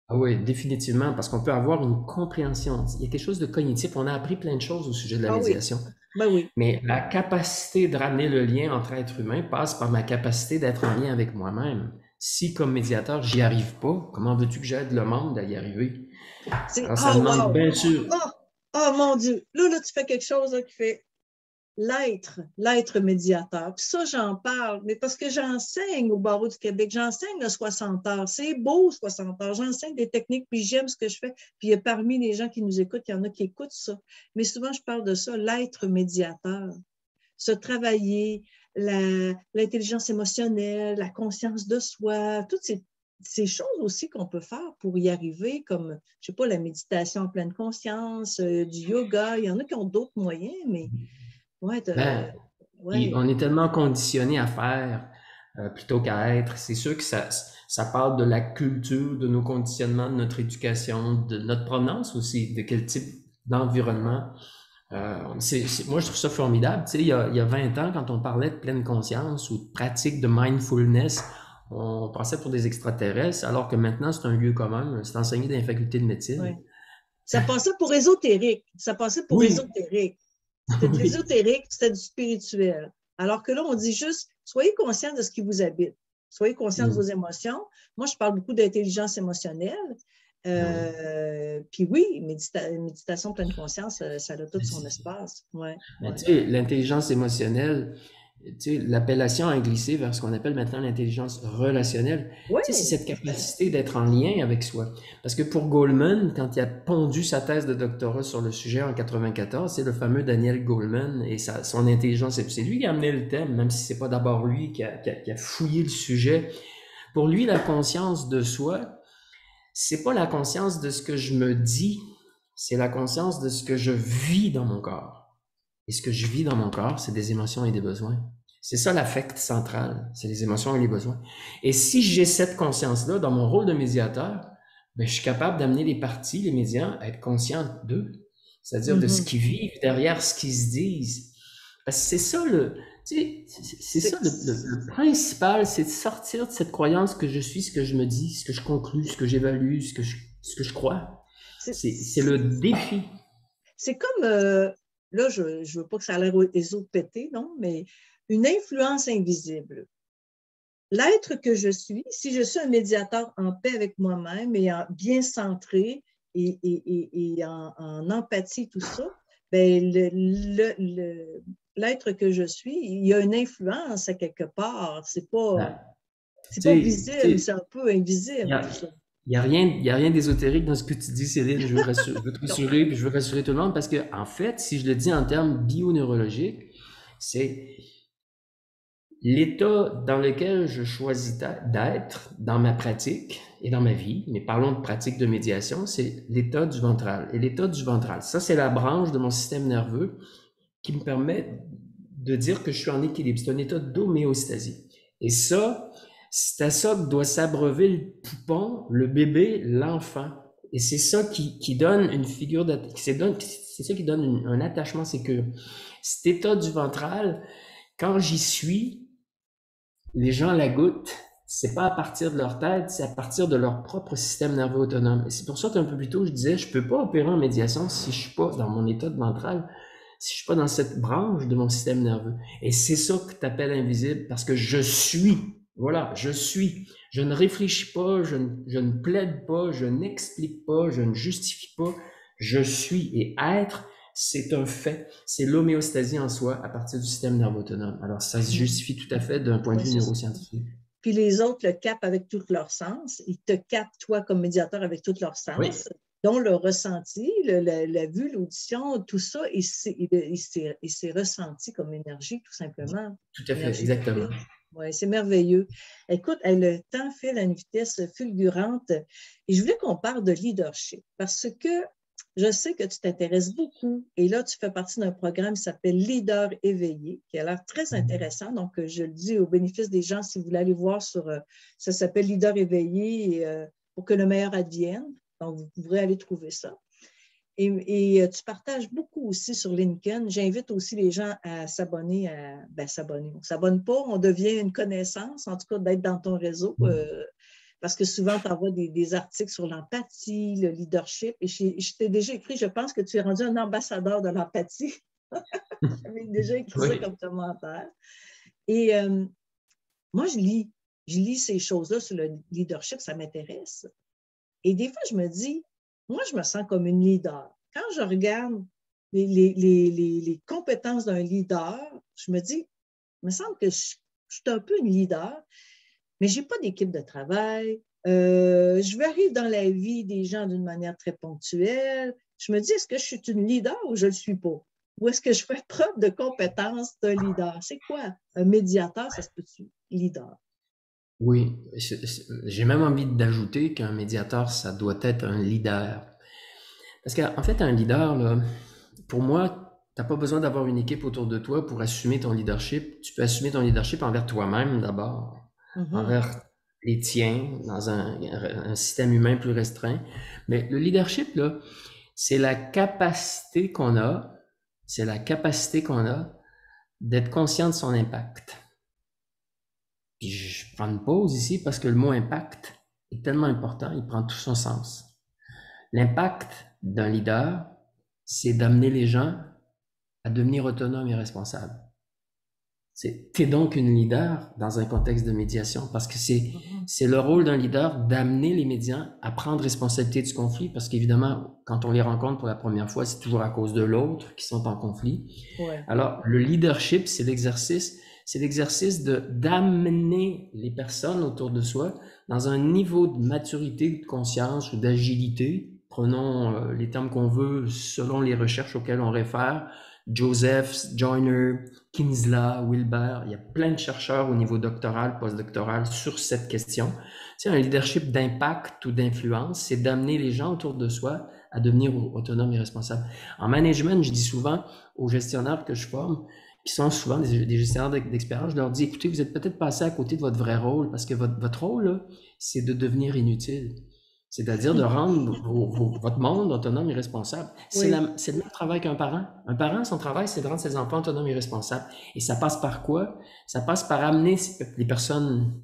ah oui, définitivement, parce qu'on peut avoir une compréhension. Il y a quelque chose de cognitif. On a appris plein de choses au sujet de la Ah oui, médiation. ben oui. Mais la capacité de ramener le lien entre êtres humains passe par ma capacité d'être en lien avec moi-même. Si, comme médiateur, j'y arrive pas, comment veux-tu que j'aide le monde à y arriver? Alors, ça Ah, demande wow! bien sûr. Oh, oh mon Dieu! Là, tu fais quelque chose là, qui fait l'être médiateur. Puis ça, j'en parle, mais parce que j'enseigne au Barreau du Québec, j'enseigne le 60 heures. C'est beau, 60 heures. J'enseigne des techniques, puis j'aime ce que je fais. Puis parmi les gens qui nous écoutent, il y en a qui écoutent ça. Mais souvent, je parle de ça, l'être médiateur. Se travailler, l'intelligence émotionnelle, la conscience de soi, toutes ces ces choses aussi qu'on peut faire pour y arriver, comme, je sais pas, la méditation en pleine conscience, du yoga, il y en a qui ont d'autres moyens, mais ouais, Ben, ouais, on est tellement conditionné à faire plutôt qu'à être. C'est sûr que ça parle de la culture, de nos conditionnements, de notre éducation, de notre provenance aussi, de quel type d'environnement. Moi, je trouve ça formidable. Tu sais, il y a 20 ans, quand on parlait de pleine conscience ou de pratique de mindfulness, on passait pour des extraterrestres, alors que maintenant, c'est un lieu commun. C'est enseigné dans les facultés de médecine. ouais. Ça passait pour ésotérique. Ça passait pour Oui, ésotérique. C'était de oui. l'ésotérique, c'était du spirituel. Alors que là, on dit juste, soyez conscient de ce qui vous habite. Soyez conscient de vos Mm. émotions. Moi, je parle beaucoup d'intelligence émotionnelle. Ah oui. Puis oui, méditation pleine conscience, ça a tout son espace. Ouais, Mais ouais. tu sais, l'intelligence émotionnelle, tu sais, l'appellation a glissé vers ce qu'on appelle maintenant l'intelligence relationnelle. Tu sais, c'est Ouais, cette capacité d'être en lien avec soi. Parce que pour Goleman, quand il a pondu sa thèse de doctorat sur le sujet en 94, c'est le fameux Daniel Goleman et son intelligence, c'est lui qui a amené le thème, même si c'est pas d'abord lui qui a fouillé le sujet. Pour lui, la conscience de soi, c'est pas la conscience de ce que je me dis, c'est la conscience de ce que je vis dans mon corps. Et ce que je vis dans mon corps, c'est des émotions et des besoins. C'est ça l'affect central, c'est les émotions et les besoins. Et si j'ai cette conscience-là dans mon rôle de médiateur, ben, je suis capable d'amener les parties, les médias, à être conscients d'eux, c'est-à-dire de ce mhm. qu'ils vivent derrière ce qu'ils se disent. Parce que c'est ça tu sais, c'est ça le principal, c'est de sortir de cette croyance que je suis ce que je me dis, ce que je conclus, ce que j'évalue, ce que je crois. C'est le défi. C'est comme, là, je ne veux pas que ça a l'air des autres pétés, non, mais une influence invisible. L'être que je suis, si je suis un médiateur en paix avec moi-même et bien centré et en empathie, tout ça, ben l'être que je suis, il y a une influence à quelque part. Ben, C'est pas tu visible, sais, c'est un peu il y invisible, tout a, ça. il y a rien d'ésotérique dans ce que tu dis, Céline. Je veux te Non. rassurer, puis je veux rassurer tout le monde parce que, en fait, si je le dis en termes bioneurologiques, c'est l'état dans lequel je choisis d'être dans ma pratique et dans ma vie, mais parlons de pratique de médiation, c'est l'état du ventral. Et l'état du ventral, ça, c'est la branche de mon système nerveux qui me permet de dire que je suis en équilibre. C'est un état d'homéostasie. Et ça, c'est à ça que doit s'abreuver le poupon, le bébé, l'enfant. Et c'est ça qui donne une figure c'est ça qui donne un attachement sécure. Cet état du ventral, quand j'y suis, les gens la goûtent. C'est pas à partir de leur tête, c'est à partir de leur propre système nerveux autonome. Et c'est pour ça qu'un peu plus tôt, je disais, je peux pas opérer en médiation si je suis pas dans mon état de ventral, si je suis pas dans cette branche de mon système nerveux. Et c'est ça que tu appelles invisible parce que je suis. Voilà, je suis. Je ne réfléchis pas, je ne plaide pas, je n'explique pas, je ne justifie pas. Je suis. Et être, c'est un fait. C'est l'homéostasie en soi à partir du système nerveux autonome. Alors, ça se Mhm. justifie tout à fait d'un point de Ouais, vue c'est ça. neuroscientifique. Puis les autres le capent avec tout leur sens. Ils te captent, toi, comme médiateur, avec tout leur Oui, sens, dont le ressenti, la vue, l'audition, tout ça, il s'est ressenti comme énergie, tout simplement. tout à fait, Énergie de exactement. paix. Oui, c'est merveilleux. Écoute, le temps file à une vitesse fulgurante et je voulais qu'on parle de leadership parce que je sais que tu t'intéresses beaucoup et là, tu fais partie d'un programme qui s'appelle Leader éveillé, qui a l'air très intéressant. Donc, je le dis au bénéfice des gens, si vous voulez aller voir ça s'appelle Leader éveillé pour que le meilleur advienne. Donc, vous pourrez aller trouver ça. Et tu partages beaucoup aussi sur LinkedIn. J'invite aussi les gens à s'abonner. S'abonner. On ne s'abonne pas, on devient une connaissance, en tout cas d'être dans ton réseau. Parce que souvent, tu envoies des articles sur l'empathie, le leadership. Et je t'ai déjà écrit, je pense que tu es rendu un ambassadeur de l'empathie. J'avais déjà écrit ça Oui. comme commentaire. Et moi, je lis ces choses-là sur le leadership, ça m'intéresse. Et des fois, je me dis, moi, je me sens comme une leader. Quand je regarde les compétences d'un leader, je me dis, il me semble que je suis un peu une leader, mais je n'ai pas d'équipe de travail. Je arrive dans la vie des gens d'une manière très ponctuelle. Je me dis, est-ce que je suis une leader ou je ne le suis pas? Ou est-ce que je fais preuve de compétence de leader? C'est quoi un médiateur? Ça se peut-tu? Leader. Oui, j'ai même envie d'ajouter qu'un médiateur, ça doit être un leader. Parce qu'en fait, un leader, là, pour moi, t'as pas besoin d'avoir une équipe autour de toi pour assumer ton leadership. Tu peux assumer ton leadership envers toi-même d'abord, Mhm. envers les tiens, dans un système humain plus restreint. Mais le leadership, là, c'est la capacité qu'on a, c'est la capacité qu'on a d'être conscient de son impact. Puis je prends une pause ici parce que le mot impact est tellement important, il prend tout son sens. L'impact d'un leader, c'est d'amener les gens à devenir autonomes et responsables. T'es donc une leader dans un contexte de médiation parce que Mhm. c'est le rôle d'un leader d'amener les médians à prendre responsabilité du conflit parce qu'évidemment, quand on les rencontre pour la première fois, c'est toujours à cause de l'autre qui sont en conflit. Ouais. Alors, le leadership, c'est l'exercice d'amener les personnes autour de soi dans un niveau de maturité, de conscience ou d'agilité. Prenons les termes qu'on veut selon les recherches auxquelles on réfère. Joseph, Joyner, Kinsella, Wilber, il y a plein de chercheurs au niveau doctoral, postdoctoral sur cette question. C'est un leadership d'impact ou d'influence, c'est d'amener les gens autour de soi à devenir autonomes et responsables. En management, je dis souvent aux gestionnaires que je forme, qui sont souvent des gestionnaires d'expérience, je leur dis, écoutez, vous êtes peut-être passé à côté de votre vrai rôle, parce que votre rôle, là, c'est de devenir inutile. C'est-à-dire de rendre votre monde autonome et responsable. Oui. C'est le même travail qu'un parent. Un parent, son travail, c'est de rendre ses enfants autonomes et responsables. Et ça passe par quoi? Ça passe par amener les personnes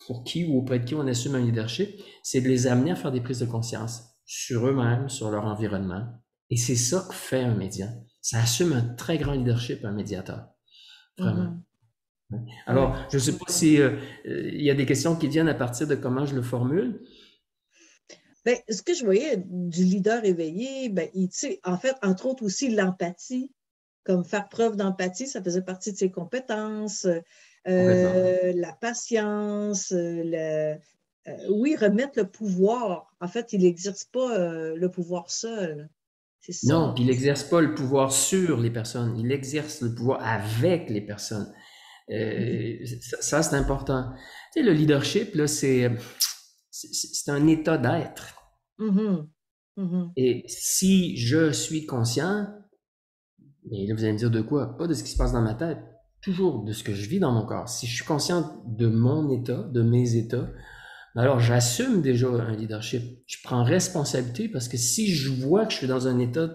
pour qui ou auprès de qui on assume un leadership, c'est de les amener à faire des prises de conscience sur eux-mêmes, sur leur environnement. Et c'est ça que fait un médian. Ça assume un très grand leadership, un médiateur. Vraiment. Mhm. Alors, Ouais. je ne sais pas si il y a des questions qui viennent à partir de comment je le formule. Ben, ce que je voyais du leader éveillé, ben, tu sais, en fait, entre autres aussi l'empathie, comme faire preuve d'empathie, ça faisait partie de ses compétences, Complètement. la patience, oui, remettre le pouvoir. En fait, il n'exerce pas le pouvoir seul. C'est Non, ça. puis il n'exerce pas le pouvoir sur les personnes, il exerce le pouvoir avec les personnes. Mhm. Ça, c'est important. Tu sais, le leadership, là, c'est un état d'être. Mhm. Mhm. Et si je suis conscient, et là vous allez me dire de quoi? Pas de ce qui se passe dans ma tête, toujours de ce que je vis dans mon corps. Si je suis conscient de mon état, de mes états, alors j'assume déjà un leadership. Je prends responsabilité parce que si je vois que je suis dans un état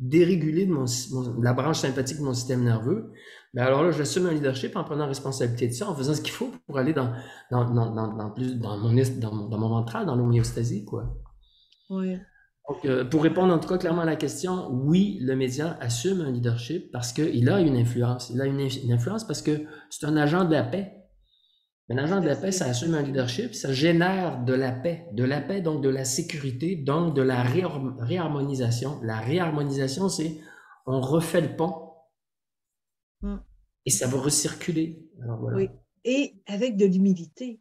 dérégulé de la branche sympathique de mon système nerveux, ben alors là, j'assume un leadership en prenant responsabilité de ça, en faisant ce qu'il faut pour aller dans mon ventral, dans l'homéostasie, quoi. Oui. Donc, pour répondre en tout cas clairement à la question, oui, le média assume un leadership parce qu'il a une influence. Il a une influence parce que c'est un agent de la paix. Un Tout agent de à la paix, fait. ça assume un leadership, ça génère de la paix. De la paix, donc de la sécurité, donc de la réharmonisation. La réharmonisation, c'est on refait le pont Mm. et ça va recirculer. Alors Oui. voilà. Et avec de l'humilité.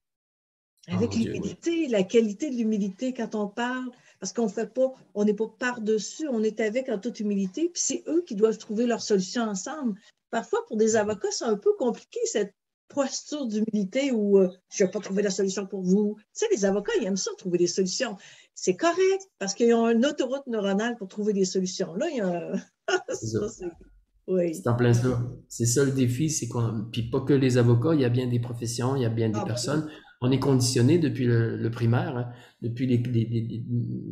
Oh Avec mon Dieu, oui. l'humilité, la qualité de l'humilité quand on parle, parce qu'on fait pas, on n'est pas par-dessus, on est avec en toute humilité, puis c'est eux qui doivent trouver leur solution ensemble. Parfois, pour des avocats, c'est un peu compliqué, cette posture d'humilité où je vais pas trouver la solution pour vous. Tu sais, les avocats, ils aiment ça, trouver des solutions. C'est correct, parce qu'ils ont une autoroute neuronale pour trouver des solutions. Là, il y a... C'est ça. ça, c'est... Oui. C'est en plein ça. C'est ça le défi, c'est qu'on, puis pas que les avocats, il y a bien des professions, il y a bien des Ah, ben oui. personnes. On est conditionné depuis le primaire, hein, depuis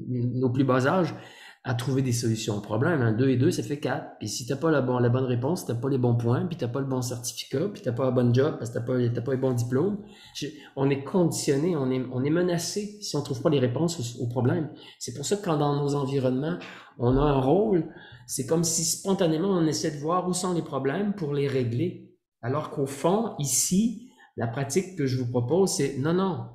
nos plus bas âges, à trouver des solutions au problème. Hein. 2 et 2, ça fait 4. Puis si t'as pas la bonne réponse, t'as pas les bons points, puis t'as pas le bon certificat, puis t'as pas la bonne job, parce que t'as pas les bons diplômes. On est conditionné, on est menacé si on trouve pas les réponses aux problèmes. C'est pour ça que quand dans nos environnements, on a un rôle, c'est comme si spontanément on essaie de voir où sont les problèmes pour les régler. Alors qu'au fond, ici, la pratique que je vous propose, c'est non, non.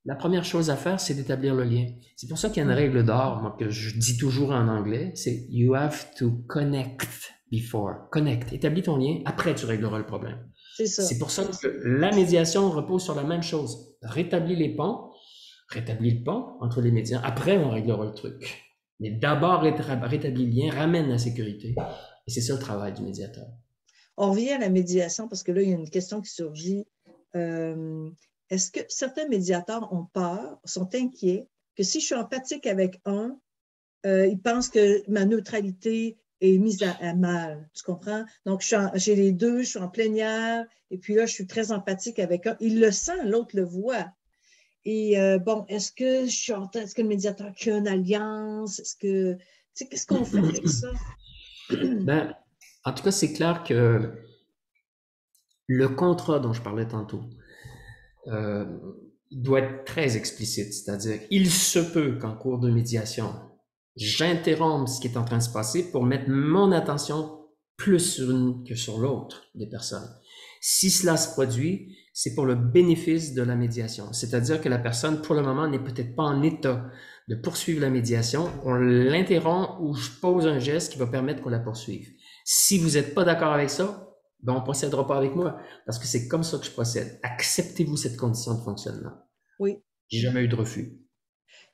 La première chose à faire, c'est d'établir le lien. C'est pour ça qu'il y a une Mm. règle d'or, moi, que je dis toujours en anglais, c'est you have to connect before. Connect. Établis ton lien, après tu régleras le problème. C'est ça. C'est pour ça que la médiation repose sur la même chose. Rétablis le pont entre les médias, après on réglera le truc. Mais d'abord, rétablis le lien, ramène la sécurité. Et c'est ça le travail du médiateur. On revient à la médiation parce que là, il y a une question qui surgit. Euh, est-ce que certains médiateurs ont peur, sont inquiets, que si je suis empathique avec un, ils pensent que ma neutralité est mise à mal, tu comprends? Donc, j'ai les deux, je suis en plénière, et puis là, je suis très empathique avec un. Il le sent, l'autre le voit. Et bon, est-ce que le médiateur crée une alliance? Tu sais, qu'est-ce qu'on fait avec ça? Ben, en tout cas, c'est clair que le contrat dont je parlais tantôt euh, doit être très explicite, c'est-à-dire il se peut qu'en cours de médiation, j'interrompe ce qui est en train de se passer pour mettre mon attention plus sur une que sur l'autre des personnes. Si cela se produit, c'est pour le bénéfice de la médiation, c'est-à-dire que la personne, pour le moment, n'est peut-être pas en état de poursuivre la médiation, on l'interrompt ou je pose un geste qui va permettre qu'on la poursuive. Si vous n'êtes pas d'accord avec ça, ben on ne procédera pas avec moi, parce que c'est comme ça que je procède. Acceptez-vous cette condition de fonctionnement. Oui. J'ai jamais eu de refus.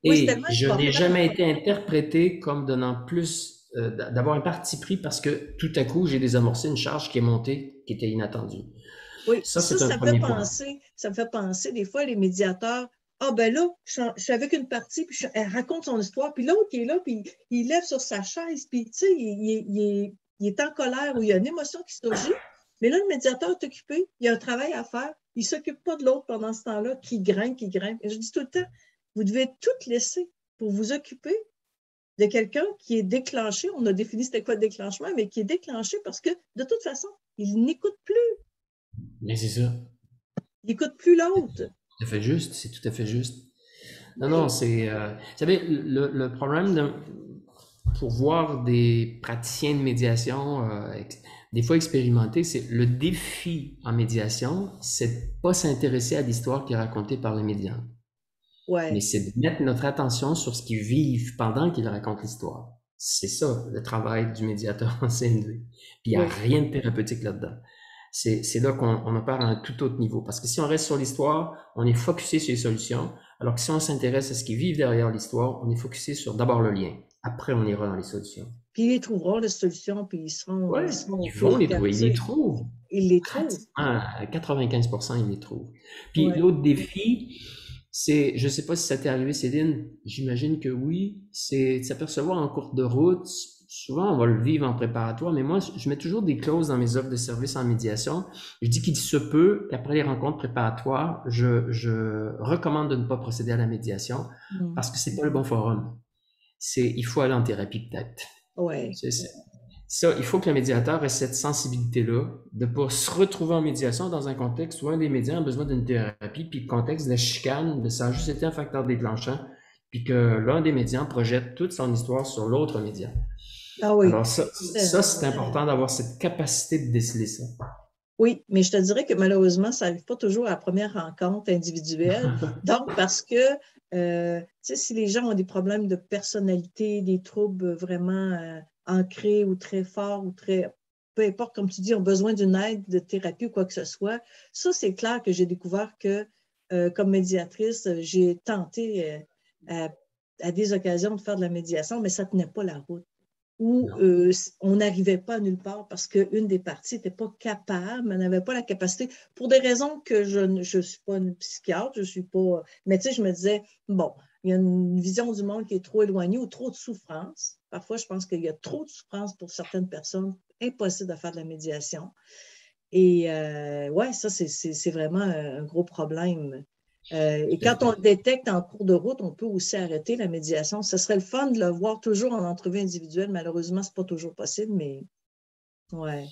Oui, c'est Et tellement je n'ai important. jamais été interprété comme donnant plus, d'avoir un parti pris parce que tout à coup, j'ai désamorcé une charge qui est montée, qui était inattendue. Oui, Ça, c'est un me premier point. Ça me fait penser, des fois, les médiateurs, ah ben là, je suis avec une partie, puis elle raconte son histoire, puis l'autre qui est là, puis il lève sur sa chaise, puis tu sais, il est en colère ou il y a une émotion qui surgit, mais là, le médiateur est occupé, il y a un travail à faire, il ne s'occupe pas de l'autre pendant ce temps-là, qui grimpe. Et je dis tout le temps, vous devez tout laisser pour vous occuper de quelqu'un qui est déclenché, on a défini c'était quoi le déclenchement, mais qui est déclenché parce que, de toute façon, il n'écoute plus. Mais c'est ça. Il n'écoute plus l'autre. Tout à fait juste, c'est tout à fait juste. Non, Oui. non, c'est... vous savez, le problème pour voir des praticiens de médiation, des fois expérimentés, c'est le défi en médiation, c'est de pas s'intéresser à l'histoire qui est racontée par les médias. Ouais. Mais c'est de mettre notre attention sur ce qu'ils vivent pendant qu'ils racontent l'histoire. C'est ça, le travail du médiateur en CNV. Puis il n'y a rien de thérapeutique là-dedans. C'est là qu'on opère à un tout autre niveau. Parce que si on reste sur l'histoire, on est focusé sur les solutions, alors que si on s'intéresse à ce qui vivent derrière l'histoire, on est focusé sur d'abord le lien. Après, on ira dans les solutions. Puis ils trouveront les solutions, puis ils seront Ils vont les trouver. Ils les trouvent. Ils les trouvent. À 95%, ils les trouvent. Puis l'autre défi, c'est, je ne sais pas si ça t'est arrivé, Céline, j'imagine que oui, c'est de s'apercevoir en cours de route. Souvent, on va le vivre en préparatoire, mais moi, je mets toujours des clauses dans mes offres de services en médiation. Je dis qu'il se peut qu'après les rencontres préparatoires, je recommande de ne pas procéder à la médiation parce que c'est pas le bon forum. Il faut aller en thérapie peut-être. Ouais. Ça, il faut que le médiateur ait cette sensibilité-là de ne pas se retrouver en médiation dans un contexte où un des médias a besoin d'une thérapie, puis le contexte de la chicane, ça a juste été un facteur déclenchant, puis que l'un des médias projette toute son histoire sur l'autre média. Ah oui. Alors ça c'est important d'avoir cette capacité de déceler ça. Oui, mais je te dirais que malheureusement, ça n'arrive pas toujours à la première rencontre individuelle. Donc, parce que, tu sais, si les gens ont des problèmes de personnalité, des troubles vraiment ancrés ou très forts ou très, peu importe, comme tu dis, ont besoin d'une aide de thérapie ou quoi que ce soit, ça, c'est clair que j'ai découvert que, comme médiatrice, j'ai tenté à des occasions de faire de la médiation, mais ça ne tenait pas la route. Où on n'arrivait pas à nulle part parce qu'une des parties n'était pas capable, elle n'avait pas la capacité, pour des raisons que je ne suis pas une psychiatre, je suis pas, mais tu sais, je me disais, bon, il y a une vision du monde qui est trop éloignée ou trop de souffrance. Parfois, je pense qu'il y a trop de souffrance pour certaines personnes, impossible de faire de la médiation. Et ouais, ça, c'est vraiment un gros problème. Et quand on le détecte en cours de route, on peut aussi arrêter la médiation. Ce serait le fun de le voir toujours en entrevue individuelle. Malheureusement, ce n'est pas toujours possible, mais ouais.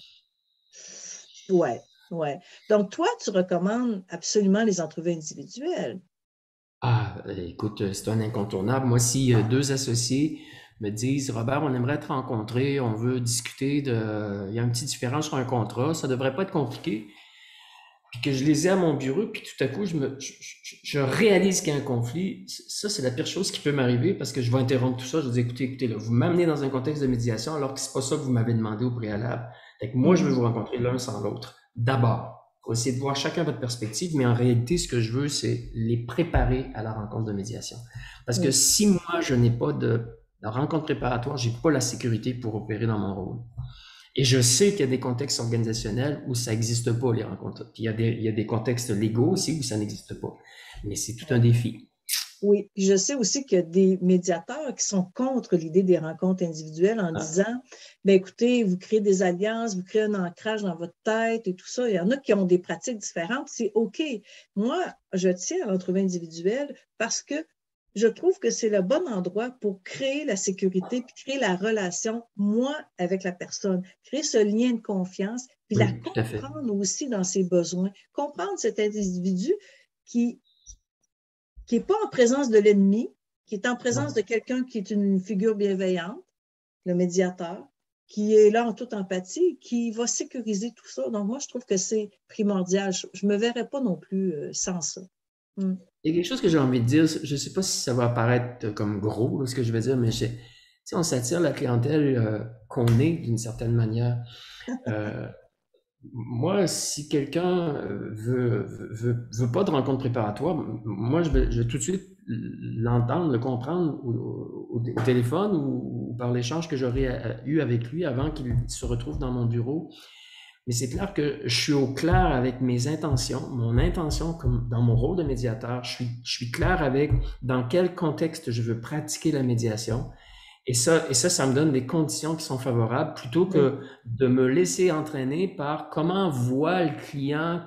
Donc, toi, tu recommandes absolument les entrevues individuelles. Ah, écoute, c'est un incontournable. Moi, si deux associés me disent, Robert, on aimerait te rencontrer, on veut discuter il y a une petite différence sur un contrat, ça devrait pas être compliqué. Puis que je les ai à mon bureau, puis tout à coup, je réalise qu'il y a un conflit. Ça, c'est la pire chose qui peut m'arriver parce que je vais interrompre tout ça. Je vais dire, écoutez, là, vous m'amenez dans un contexte de médiation alors que c'est pas ça que vous m'avez demandé au préalable. Fait que moi, je veux vous rencontrer l'un sans l'autre. D'abord, pour essayer de voir chacun votre perspective, mais en réalité, ce que je veux, c'est les préparer à la rencontre de médiation. Parce que si moi, je n'ai pas de rencontre préparatoire, j'ai pas la sécurité pour opérer dans mon rôle. Et je sais qu'il y a des contextes organisationnels où ça n'existe pas, les rencontres. Puis il y a des contextes légaux aussi où ça n'existe pas. Mais c'est tout un défi. Oui, je sais aussi qu'il y a des médiateurs qui sont contre l'idée des rencontres individuelles en Ah, disant, ben écoutez, vous créez des alliances, vous créez un ancrage dans votre tête et tout ça. Il y en a qui ont des pratiques différentes, c'est OK. Moi, je tiens à l'entrevue individuelle parce que je trouve que c'est le bon endroit pour créer la sécurité, puis créer la relation, moi, avec la personne, créer ce lien de confiance, puis la oui, tout à fait. comprendre aussi dans ses besoins, comprendre cet individu qui n'est pas en présence de l'ennemi, qui est en présence de Non. quelqu'un qui est une figure bienveillante, le médiateur, qui est là en toute empathie, qui va sécuriser tout ça. Donc, moi, je trouve que c'est primordial. Je ne me verrais pas non plus sans ça. Mm. Il y a quelque chose que j'ai envie de dire, je ne sais pas si ça va apparaître comme gros, ce que je veux dire, mais on s'attire la clientèle qu'on est d'une certaine manière. Euh, Moi, si quelqu'un veut pas de rencontre préparatoire, moi, je vais tout de suite l'entendre, le comprendre au téléphone ou par l'échange que j'aurais eu avec lui avant qu'il se retrouve dans mon bureau. Mais c'est clair que je suis au clair avec mes intentions, mon intention comme dans mon rôle de médiateur. Je suis clair avec dans quel contexte je veux pratiquer la médiation. Ça me donne des conditions qui sont favorables plutôt Oui. que de me laisser entraîner par comment voit le client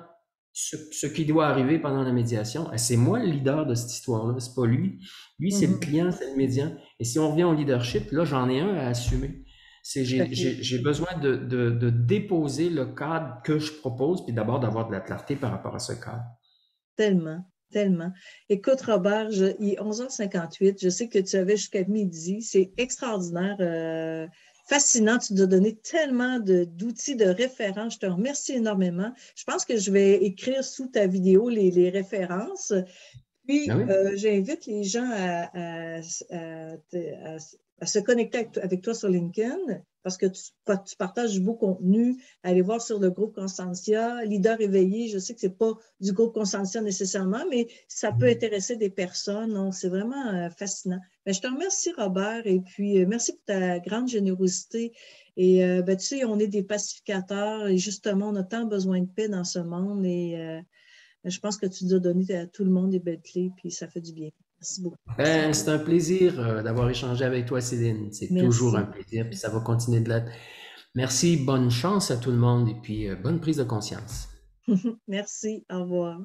ce qui doit arriver pendant la médiation. Et c'est moi le leader de cette histoire-là, c'est pas lui. Lui, c'est le Mhm. client, c'est le médian. Et si on revient au leadership, là, j'en ai un à assumer. Tout à fait. J'ai besoin de déposer le cadre que je propose, puis d'abord d'avoir de la clarté par rapport à ce cadre. Tellement, tellement. Écoute, Robert, il est 11h58. Je sais que tu avais jusqu'à midi. C'est extraordinaire, fascinant. Tu nous as donné tellement d'outils, de références. Je te remercie énormément. Je pense que je vais écrire sous ta vidéo les références. Ben Puis, oui. j'invite les gens à se connecter avec toi sur LinkedIn parce que tu partages du beau contenu. Allez voir sur le groupe Constantia, Leader éveillé. Je sais que ce n'est pas du groupe Constantia nécessairement, mais ça peut intéresser des personnes. Donc, c'est vraiment fascinant. Mais je te remercie, Robert, et puis merci pour ta grande générosité. Et ben, tu sais, on est des pacificateurs et justement, on a tant besoin de paix dans ce monde et je pense que tu nous as donné à tout le monde des belles clés, puis ça fait du bien. Merci beaucoup. Ben, c'est un plaisir d'avoir échangé avec toi, Céline. C'est toujours un Merci. plaisir, puis ça va continuer de l'être. Merci, bonne chance à tout le monde et puis bonne prise de conscience. Merci. Au revoir.